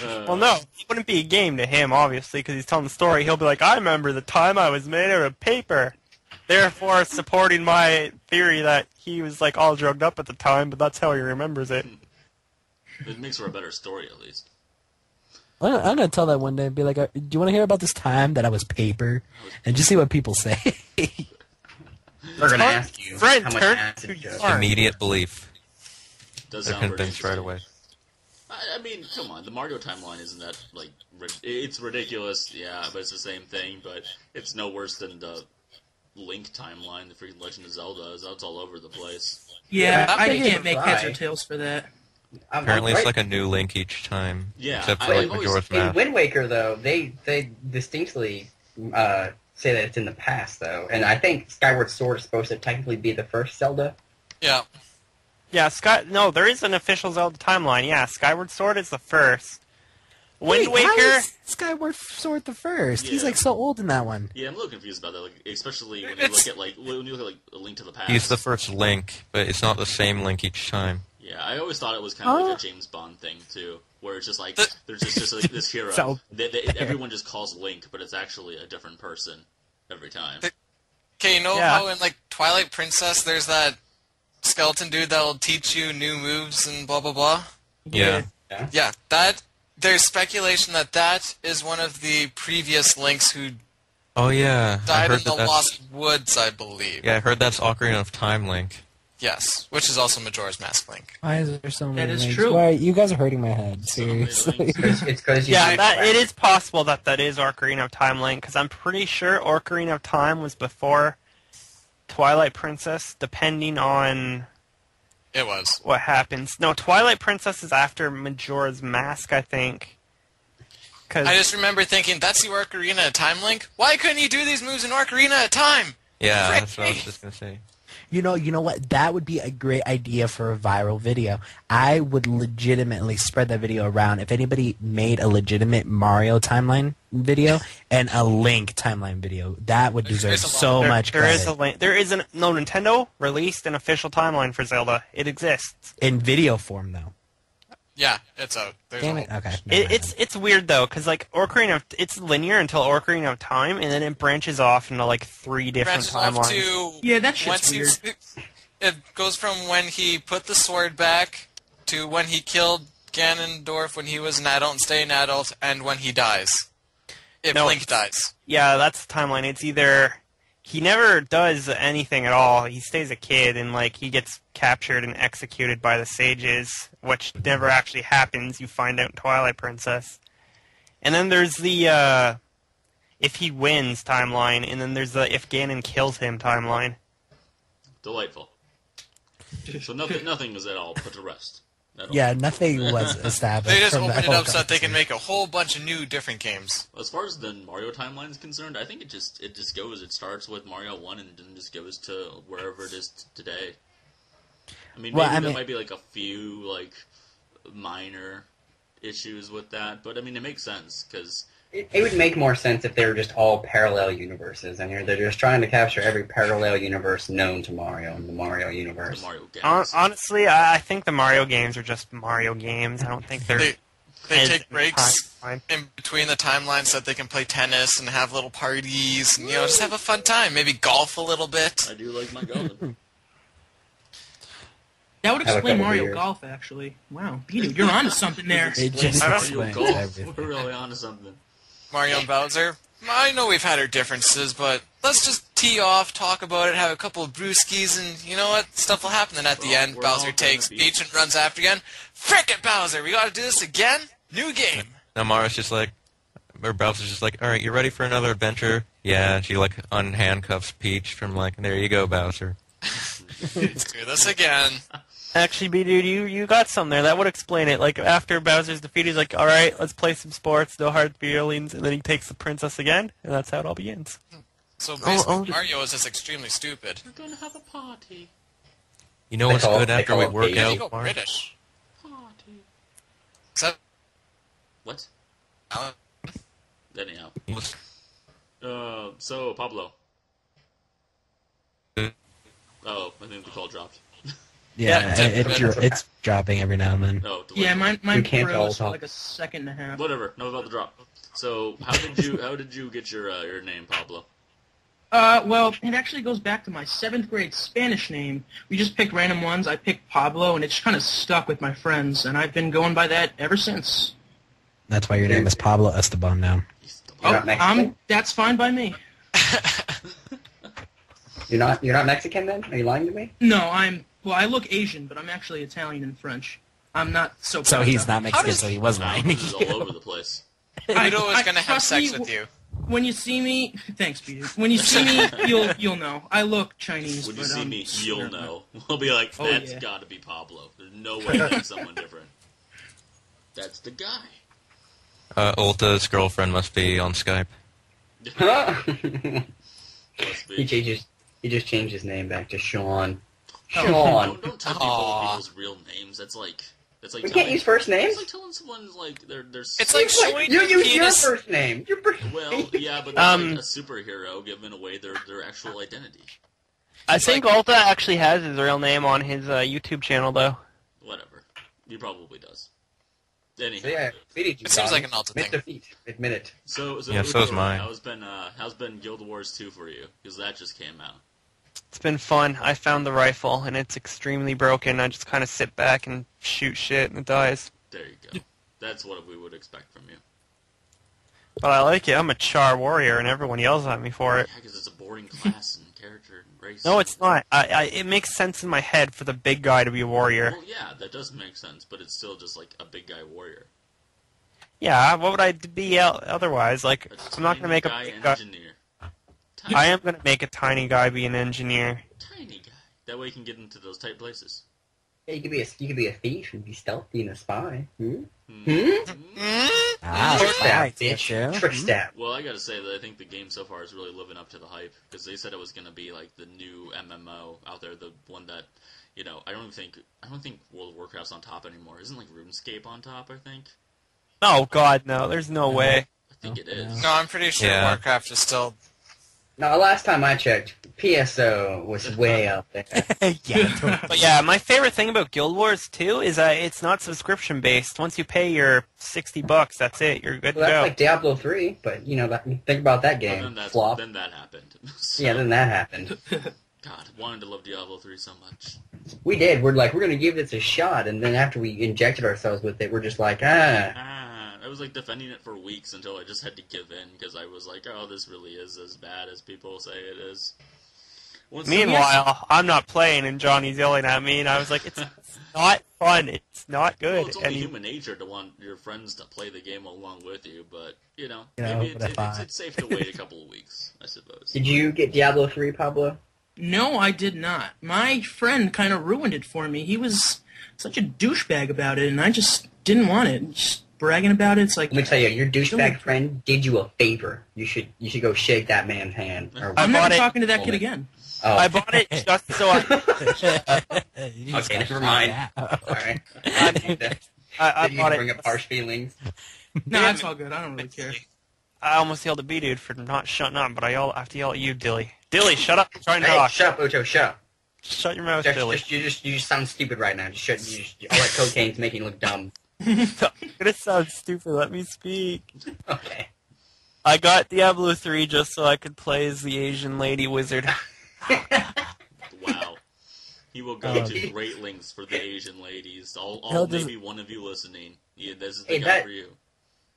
Well, no, it wouldn't be a game to him, obviously, because he's telling the story. He'll be like, "I remember the time I was made out of paper," therefore supporting my theory that he was like all drugged up at the time, but that's how he remembers it. It makes for a better story, at least. I'm gonna tell that one day and be like, "Do you want to hear about this time that I was paper?" And just see what people say. They're gonna ask you how much acid you took. Immediate belief. Does They're sound convinced right away. I mean, come on, the Mario timeline isn't that, like, it's ridiculous, yeah, but it's the same thing, but it's no worse than the Link timeline, the freaking Legend of Zelda. Zelda's all over the place. Yeah, I can't make heads or tails for that. Apparently it's like a new Link each time. Yeah, except for like Majora's Mask. In Wind Waker, though, they distinctly say that it's in the past, though. And I think Skyward Sword is supposed to technically be the first Zelda. Yeah. Yeah, no, there is an official Zelda timeline. Yeah, Skyward Sword is the first. Wind Waker. How is Skyward Sword the first? Yeah. He's like so old in that one. Yeah, I'm a little confused about that. Like, especially when you look at A Link to the Past. He's the first Link, but it's not the same Link each time. Yeah, I always thought it was kind of like a James Bond thing too, where it's just like there's just like this hero that everyone just calls Link, but it's actually a different person every time. Okay, you know how in like Twilight Princess, there's that skeleton dude that'll teach you new moves and blah blah blah. Yeah. Yeah. There's speculation that is one of the previous Links who died in the Lost Woods, I believe. Yeah, I heard that's Ocarina of Time Link. Yes, which is also Majora's Mask Link. Why is there so many That is links? true. Why, you guys are hurting my head, seriously. It's because it is possible that is Ocarina of Time Link, because I'm pretty sure Ocarina of Time was before Twilight Princess, depending on... It was. What happens. No, Twilight Princess is after Majora's Mask, I think. I just remember thinking, that's your Ocarina of Time Link? Why couldn't you do these moves in Ocarina of Time? Yeah, that's what I was just going to say. You know what? That would be a great idea for a viral video. I would legitimately spread that video around. If anybody made a legitimate Mario timeline video and a Link timeline video, that would deserve so much credit. There is no Nintendo released an official timeline for Zelda. It exists in video form, though. Yeah, it's out. Damn it. Okay. It's weird though, because like it's linear until Ocarina of Time, and then it branches off into like 3 different timelines. Yeah, that shit's weird. It goes from when he put the sword back to when he killed Ganondorf when he was an adult and stayed an adult, and when he dies. Link dies. Yeah, that's the timeline. It's either he never does anything at all. He stays a kid, and like he gets captured and executed by the sages, which never actually happens. You find out in Twilight Princess. And then there's the if he wins timeline, and then there's the if Ganon kills him timeline. Delightful. So nothing was at all put to rest. Yeah, nothing was established. They just opened it up so that they can make a whole bunch of new different games. As far as the Mario timeline is concerned, I think it just goes. It starts with Mario 1 and then just goes to wherever it is today. I mean, maybe there might be like a few like minor issues with that, but I mean it makes sense because it would make more sense if they were just all parallel universes, and they're just trying to capture every parallel universe known to Mario in the Mario universe. The Mario games. Honestly, I think the Mario games are just Mario games. I don't think they're. They take breaks in between the timelines so that they can play tennis and have little parties and just have a fun time. Maybe golf a little bit. I do like my golfing. That would explain Mario Golf, actually. Wow, Beto, you're onto something there. It just Mario Golf. We're really onto something. Mario and Bowser. I know we've had our differences, but let's just tee off, talk about it, have a couple of brewskis, and you know what? Stuff will happen. Then at the end, Bowser takes Peach and runs after again. Frick it, Bowser! We gotta do this again? New game! Now Mario's just like, or Bowser's just like, alright, you ready for another adventure? Yeah, and she like unhandcuffs Peach from like, there you go, Bowser. Let's do this again. Actually, B-Dude, you got some there. That would explain it. Like, after Bowser's defeat, he's like, alright, let's play some sports, no hard feelings, and then he takes the princess again, and that's how it all begins. So basically, Mario is just extremely stupid. We're gonna have a party. You know what's good after we work out, Mario? British. Party. So, what? Anyhow. So, Pablo. Oh, I think the call dropped. Yeah, it's dropping every now and then. Oh, yeah, mine froze for like a second and a half. Whatever, no about the drop. So, how did you get your name, Pablo? Well, it actually goes back to my 7th grade Spanish name. We just picked random ones. I picked Pablo, and it just kind of stuck with my friends, and I've been going by that ever since. That's why your name is Pablo Esteban now. That's fine by me. You're not Mexican then? Are you lying to me? No, I look Asian, but I'm actually Italian and French. I'm not so. So he's not Mexican, so he was lying. He's all over the place. Guido is going to have sex with you. When you see me, thanks, Peter. When you see me, you'll know. I look Chinese. When you see me, you'll know. We'll be like, that's got to be Pablo. There's no way that's someone different. That's the guy. Ulta's girlfriend must be on Skype. He just changed his name back to Sean. Sean. Don't tell people's real names. That's like we can't use first names. It's like telling someone like they're. It's like showing you use your first name. Well, yeah, but that's like a superhero giving away their actual identity. I think Ulta actually has his real name on his YouTube channel, though. Whatever, he probably does. Anyhow, so yeah, it seems like an Ulta thing. Defeat. Admit it. So yeah, so's mine. How's been Guild Wars 2 for you? Because that just came out. It's been fun. I found the rifle, and it's extremely broken. I just kind of sit back and shoot shit, and it dies. There you go. That's what we would expect from you. But I like it. I'm a Char warrior, and everyone yells at me for it. Yeah, because it's a boring class and character and race. No, it's not. It makes sense in my head for the big guy to be a warrior. Well, yeah, that does make sense, but it's still just like a big guy warrior. Yeah, what would I be otherwise? Like, I'm not going to make a big guy. Engineer. I am going to make a tiny guy be an engineer. Tiny guy. That way you can get into those tight places. Yeah, you could be a thief and be stealthy and a spy. Trick stab, right, bitch. too. Trick stab. Well, I gotta say that I think the game so far is really living up to the hype, because they said it was gonna be like the new MMO out there, the one that, I don't think World of Warcraft's on top anymore. Isn't like RuneScape on top? I think. Oh God, no! There's no way. I think it is. No, I'm pretty sure Yeah. Warcraft is still. No, last time I checked, PSO was way up there. Yeah. But yeah, my favorite thing about Guild Wars 2 is that it's not subscription based. Once you pay your $60, that's it. You're good Well, to that's go. like Diablo 3, but think about that Well, game. then, Flop. then that happened. So, Yeah, then that happened. God, wanted to love Diablo 3 so much. We did. We're like, we're gonna give this a shot, and then after we injected ourselves with it, we're just like, I was like defending it for weeks until I just had to give in, because I was like, oh, this really is as bad as people say it is. Meanwhile, I'm not playing, and Johnny's yelling at me, and I was like, it's not fun. It's not good. Well, it's only And he- human nature to want your friends to play the game along with you, but, know, maybe but if I- it's safe to wait a couple of weeks, I suppose. did you get Diablo 3, Pablo? No, I did not. My friend kind of ruined it for me. He was such a douchebag about it, and I just didn't want it. Just bragging about it, it's like... Let me tell you, your douchebag friend did you a favor. You should go shake that man's hand. Or I'm bought never it- talking to that kid again. Oh. I bought it just so I... Okay, never mind. All right. I Did you bought bring it. up harsh feelings? No, that's all good. I don't really care. I almost yelled at B-Dude for not shutting up, but I have to yell at you, Dilly. Dilly, shut up. I'm trying to Hey, talk. shut up, Ocho. Shut up. Shut your mouth, Dilly. You just sound stupid right now. All that cocaine's making you look dumb. I'm gonna sound stupid. Let me speak. Okay. I got Diablo 3 just so I could play as the Asian lady wizard. Wow. He will go to great lengths for the Asian ladies. He'll just- Maybe one of you listening. Yeah, this is the Hey, guy that- for you.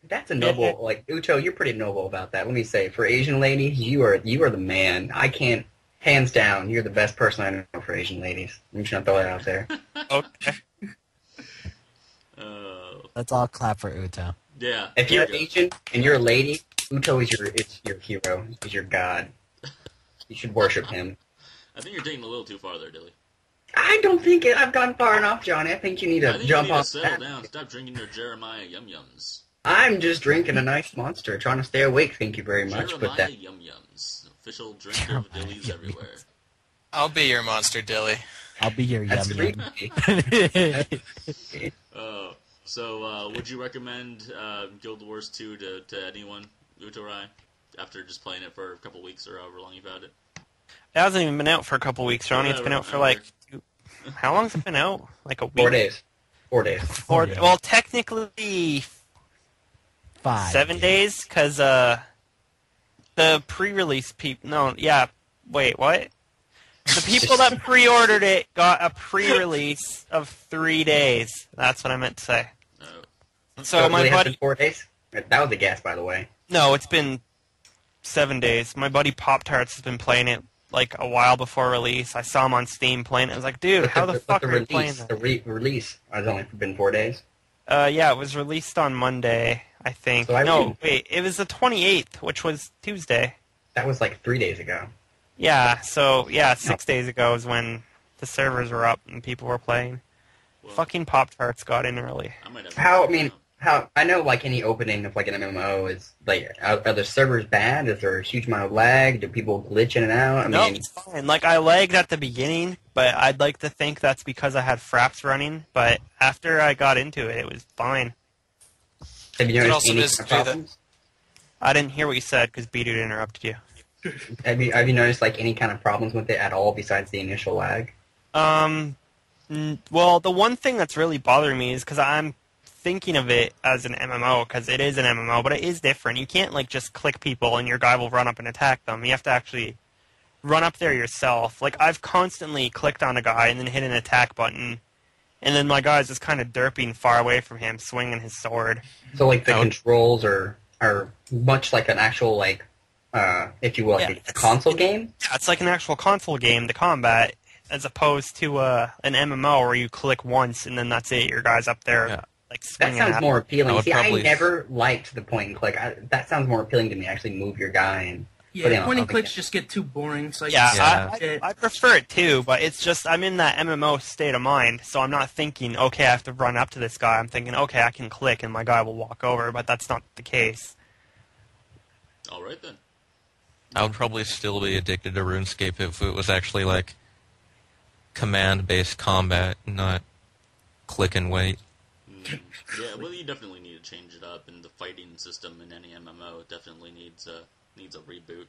That's a noble, like, Ucho, you're pretty noble about that. Let me say, for Asian ladies, you are the man. I can't, hands down, you're the best person I know for Asian ladies. I'm just gonna throw that out there. Okay. Let's all clap for Uto. Yeah. If you're there you Asian and you're a lady, Ucho is your hero. He's your god. You should worship him. go. I think you're taking a little too far there, Dilly. I don't think I've gone far enough, Johnny. I think you need I to think jump you need to off settle that. down. Stop drinking your Jeremiah Yum Yums. I'm just drinking a nice monster, trying to stay awake. Thank you very much. Jeremiah But that Yum Yums. Official drink of Dilly's everywhere. I'll be your monster, Dilly. I'll be your that's yum yum. creepy. Would you recommend Guild Wars 2 to anyone, Utorai, after just playing it for a couple weeks or however long you've had it? It hasn't even been out for a couple weeks, Ronnie. It's been out for like... How long's it been out? Like a week? 4 days. 4 days. Well, technically 5. 7 days, because the pre-release people... No, yeah. Wait, what? The people that pre-ordered it got a pre-release of 3 days. That's what I meant to say. So it my really has buddy... been 4 days? That was a guess, by the way. No, it's been 7 days. My buddy Pop-Tarts has been playing it like a while before release. I saw him on Steam playing it. I was like, dude, how the fuck are you playing that? The release has only been 4 days. Yeah, it was released on Monday, I think. So It was the 28th, which was Tuesday. That was like 3 days ago. Yeah, so, 6 days ago is when the servers were up and people were playing. Well, Fucking Pop-Tarts got in early. I might have How I know like any opening of like an MMO is like are the servers bad? Is there a huge amount of lag? Do people glitch in and out? No, it's fine. Like, I lagged at the beginning, but I'd like to think that's because I had fraps running. But after I got into it, it was fine. have you It noticed also any is kind of true that- problems? I didn't hear what you said because B-Dude interrupted you. Have you noticed like any kind of problems with it at all besides the initial lag? Well, the one thing that's really bothering me is because I'm thinking of it as an MMO, because it is an MMO, but it is different. You can't, like, just click people and your guy will run up and attack them. You have to actually run up there yourself. Like, I've constantly clicked on a guy and then hit an attack button, and then my guy's just kind of derping far away from him, swinging his sword. So like the controls are much like an actual like if you will like a console game. Yeah, it's like an actual console game, the combat, as opposed to an MMO where you click once and then that's it. Your guy's up there, like That swinging. sounds more appealing. would See, I probably- never liked the point and click. That sounds more appealing to me. Actually, move your guy and But, you know, point and I'll clicks be- just get too boring. So I prefer it too, but it's just I'm in that MMO state of mind, so I'm not thinking, okay, I have to run up to this guy. I'm thinking, okay, I can click and my guy will walk over, but that's not the case. All right then. I would probably still be addicted to RuneScape if it was actually like command-based combat, not click and wait. Yeah, well, you definitely need to change it up, and the fighting system in any MMO definitely needs a reboot,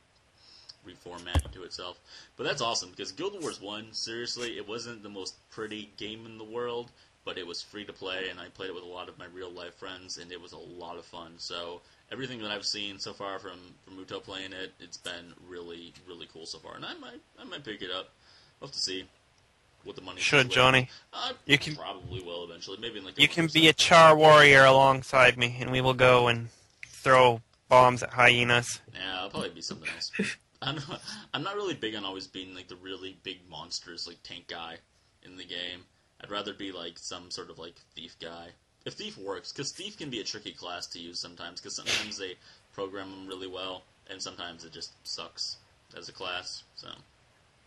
reformat to itself. But that's awesome, because Guild Wars 1, seriously, it wasn't the most pretty game in the world, but it was free to play, and I played it with a lot of my real-life friends, and it was a lot of fun. So everything that I've seen so far from Muto playing it, it's been really, really cool so far, and I might pick it up. We'll have to see what the money Should, Johnny. You can probably will eventually. Maybe in like you can be a char warrior alongside me, and we will go and throw bombs at hyenas. Yeah, I'll probably be something else. I'm not really big on always being like the really big monsters, like tank guy in the game. I'd rather be like some sort of like thief guy. If thief works, because thief can be a tricky class to use sometimes, because sometimes they program them really well, and sometimes it just sucks as a class. So.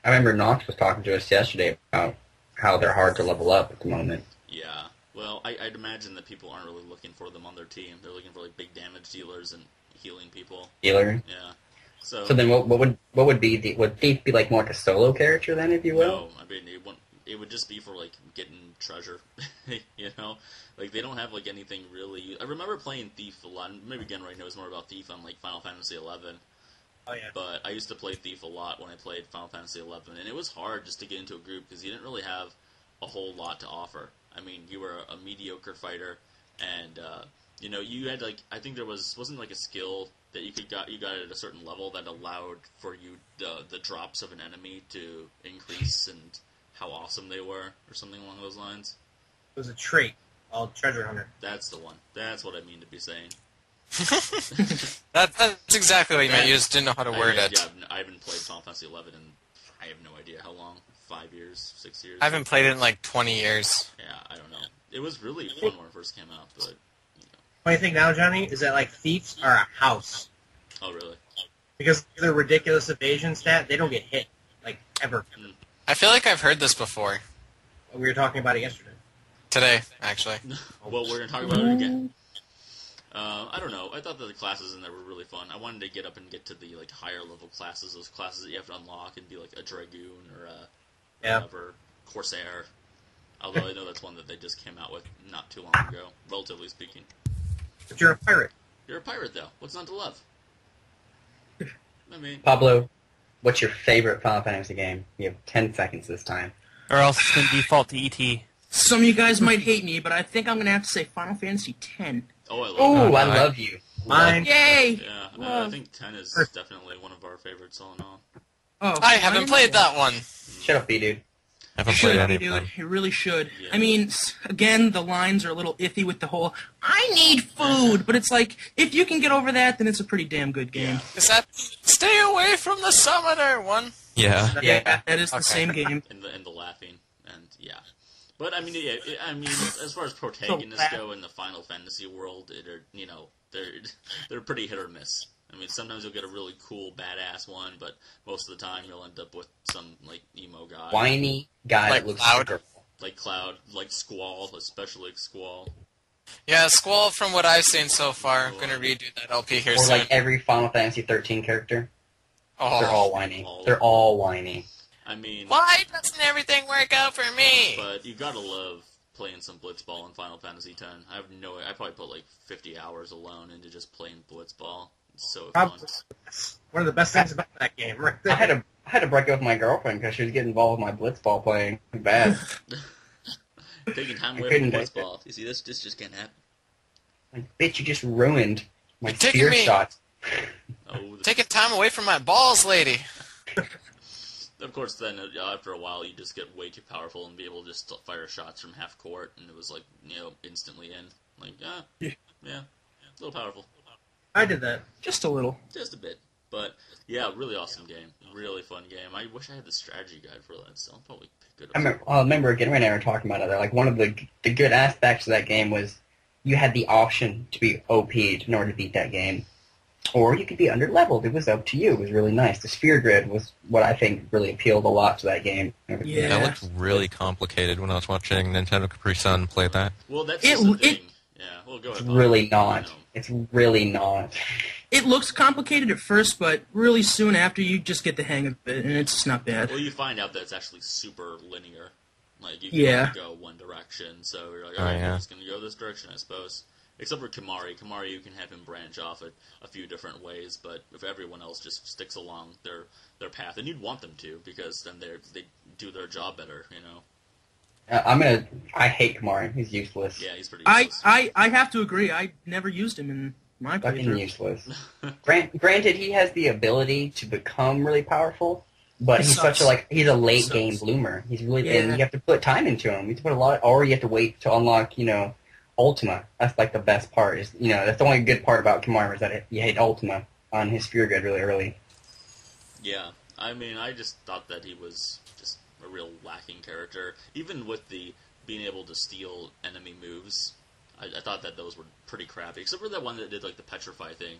I remember Nox was talking to us yesterday about how they're hard to level up at the moment. Yeah. Well, I'd imagine that people aren't really looking for them on their team. They're looking for like big damage dealers and healing people. Healer. Yeah. So then what would be would Thief be like more like a solo character then, if you will? No, I mean it would just be for like getting treasure. You know, like they don't have like anything really. I remember playing Thief a lot. Maybe again right now it's more about Thief on like Final Fantasy 11. Oh, yeah. But I used to play Thief a lot when I played Final Fantasy 11, and it was hard just to get into a group because you didn't really have a whole lot to offer. I mean, you were a mediocre fighter, and you know you had like I think there wasn't like a skill that you got at a certain level that allowed for you the drops of an enemy to increase and how awesome they were or something along those lines. It was a trait called Treasure Hunter. That's the one. That's what I mean to be saying. That's exactly what you meant. You just didn't know how to word it. Yeah, I haven't played Final Fantasy 11 in I have no idea how long. 5 years, 6 years. I haven't played it in like 20 years. Yeah, I don't know. It was really fun when it first came out, but you know. Funny thing now, Johnny, is that like thieves are a house Oh, really? because of their ridiculous evasion stat. They don't get hit like ever. I feel like I've heard this before. We were talking about it yesterday. Today, actually. Well, we're going to talk about it again. I don't know. I thought that the classes in there were really fun. I wanted to get up and get to the like higher level classes, those classes that you have to unlock and be like a Dragoon or a whatever, Corsair. Although I know that's one that they just came out with not too long ago, relatively speaking. But you're a pirate. You're a pirate, though. What's not to love? I mean, Pablo, what's your favorite Final Fantasy game? You have 10 seconds this time. Or else it's going to default to ET. Some of you guys might hate me, but I think I'm going to have to say Final Fantasy X. oh, I love Oh, that. I love you. Mine. Yay! Yeah, I think 10 is definitely one of our favorites all in all. Oh, I haven't played that one. Shut up, B-dude. I haven't Should played any be, of dude. them. It really should. Yeah. I mean, again, the lines are a little iffy with the whole, I need food, but it's like, if you can get over that, then it's a pretty damn good game. Is that Stay Away from the Summoner one? Yeah. Yeah, that is the Okay. same game. And the laughing, and yeah. But I mean, as far as protagonists go in the Final Fantasy world, they're pretty hit or miss. I mean, sometimes you'll get a really cool, badass one, but most of the time you'll end up with some like emo guy, Whiny guy Like that looks Cloud? like like Cloud, like Squall, especially Squall. Yeah, Squall, from what I've seen so far, I'm going to redo that LP here or soon. like every Final Fantasy 13 character. Oh. They're all whiny. All- They're all whiny. I mean, Why doesn't everything work out for me? but you gotta love playing some Blitzball in Final Fantasy X. I probably put like 50 hours alone into just playing Blitzball. It's so fun. Probably one of the best things about that game, right I there. had to break up with my girlfriend because she was getting involved with my Blitzball playing bad. Taking time I away couldn't from do it. Blitzball. You see, this just can't happen. Like, bitch, you just ruined my You're taking spear me- shots. Oh, Taking time away from my balls, lady. of course, then after a while, you just get way too powerful and be able to just fire shots from half court, and it was like, instantly in. Like, yeah, a little powerful. I did that. Just a little. Just a bit. But, yeah, really awesome game. Really fun game. I wish I had the strategy guide for that, so I'll probably pick it up. I remember again when they were talking about it. Like one of the good aspects of that game was you had the option to be OP'd in order to beat that game. or you could be under-leveled. It was up to you. It was really nice. The sphere grid was what I think really appealed a lot to that game. Yeah. That looked really complicated when I was watching Nintendo Capri Sun play that. Well, that's just the thing. Yeah, well, go ahead. It's Bob. really not. It's really not. It looks complicated at first, but really soon after you just get the hang of it, and it's just not bad. Well, you find out that it's actually super linear. Like, you can only go one direction, so you're like, I'm just going to go this direction, I suppose. Except for Kimari. Kimari, you can have him branch off it a few different ways, but if everyone else just sticks along their path, and you'd want them to, because then they do their job better, you know? I hate Kamari. He's useless. Yeah, he's pretty useless. I have to agree. I never used him in my Fucking playthrough. useless. Granted, he has the ability to become really powerful, but he's sucks. he's a late game bloomer. He's really, and you have to put time into him. You have to put a lot, or you have to wait to unlock, Ultima. That's like the best part. Is that's the only good part about Kimari is that you hit Ultima on his sphere grid really early. Yeah, I mean, I just thought that he was just a real lacking character. Even with the being able to steal enemy moves, I thought that those were pretty crappy. Except for that one that did like the petrify thing.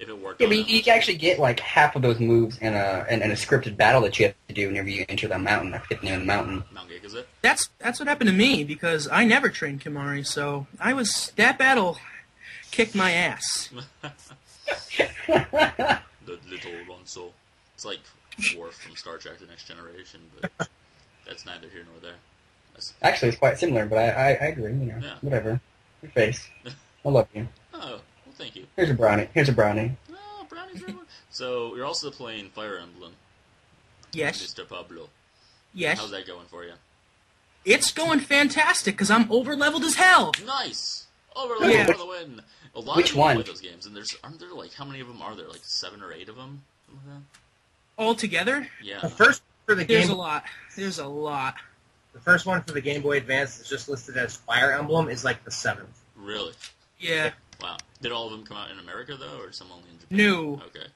If it worked, Yeah, but you can actually get like half of those moves in a scripted battle that you have to do whenever you enter the mountain, like getting in the mountain. Mount Gate, is it? That's what happened to me because I never trained Kimari, so that battle kicked my ass. The little Ronso. It's like Worf from Star Trek: The Next Generation, but that's neither here nor there. Actually, it's quite similar, but I agree. Whatever. Your face. I love you. Oh, well, thank you. Here's a brownie. Oh, brownies everywhere. So you're also playing Fire Emblem. Yes. Mr. Pablo. Yes. How's that going for you? It's going fantastic because I'm over-leveled as hell. Nice. Overleveled for the win. A lot Which of people one? play those games, and aren't there like how many of them are there? Like 7 or 8 of them. Something like that? All together, Yeah. The first for the there's game, a lot. There's a lot. the first one for the Game Boy Advance that's just listed as Fire Emblem is like the 7th. Really? Yeah. Wow. Did all of them come out in America though, or some only in Japan? No. Okay.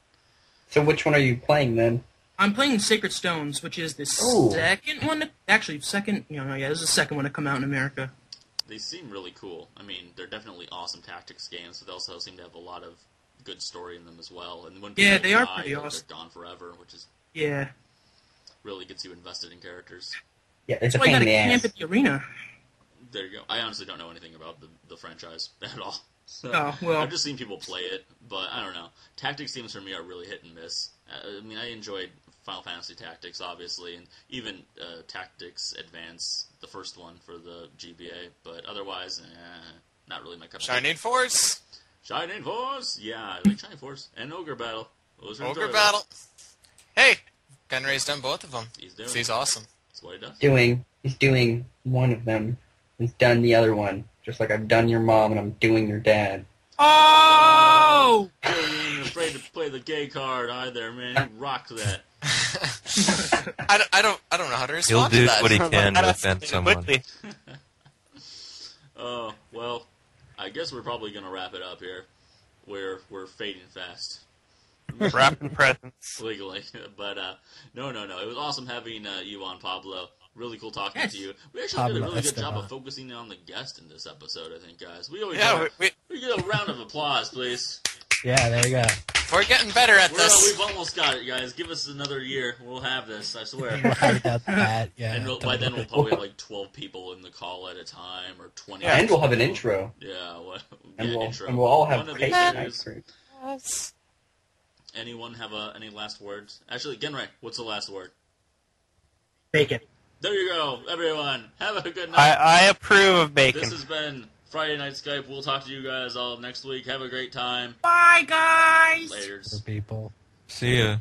So which one are you playing then? I'm playing Sacred Stones, which is the Ooh. second one. Actually, second. This is the second one to come out in America. They seem really cool. I mean, they're definitely awesome tactics games, but they also seem to have a lot of good story in them as well. And when people they are die, pretty they're awesome. gone forever, which is Yeah. really gets you invested in characters. Yeah, it's That's a why you pain in gotta the camp ass. at the arena. There you go. I honestly don't know anything about the franchise at all. So, Oh, well. I've just seen people play it, but I don't know. Tactics games for me are really hit and miss. I mean, I enjoyed Final Fantasy Tactics, obviously, and even Tactics Advance, the first one for the GBA, but otherwise, not really my cup of tea. Shining Force. Shining Force! Yeah, I like Shining Force. And Ogre Battle. Those are Ogre enjoyable. Battle. Hey, Gunray's done both of them. He's awesome. That's what he does. He's doing one of them. He's done the other one. Just like I've done your mom and I'm doing your dad. Oh! You ain't afraid to play the gay card either, man. You rock that. I don't know how to He'll respond to do that. what he can to offend someone. Quickly. Oh, well, I guess we're probably going to wrap it up here. We're fading fast. Wrapping presents. Legally. But, no. It was awesome having you on, Pablo. Really cool talking to you. We actually did a really good job of focusing on the guest in this episode, I think, guys. We always we get a round of applause, please. Yeah, there you go. We're getting better at this. We've almost got it, guys. Give us another year. We'll have this, I swear. Right about that, yeah. And by then we'll probably have like 12 people in the call at a time, or 20. And we'll have an intro. Yeah, intro. And we'll all have One of cake these and days. ice cream. Anyone have any last words? Actually, Genrai, what's the last word? Bacon. There you go, everyone. Have a good night. I approve of bacon. This has been Friday Night Skype. We'll talk to you guys all next week. Have a great time. Bye, guys! Laters. For people. See ya.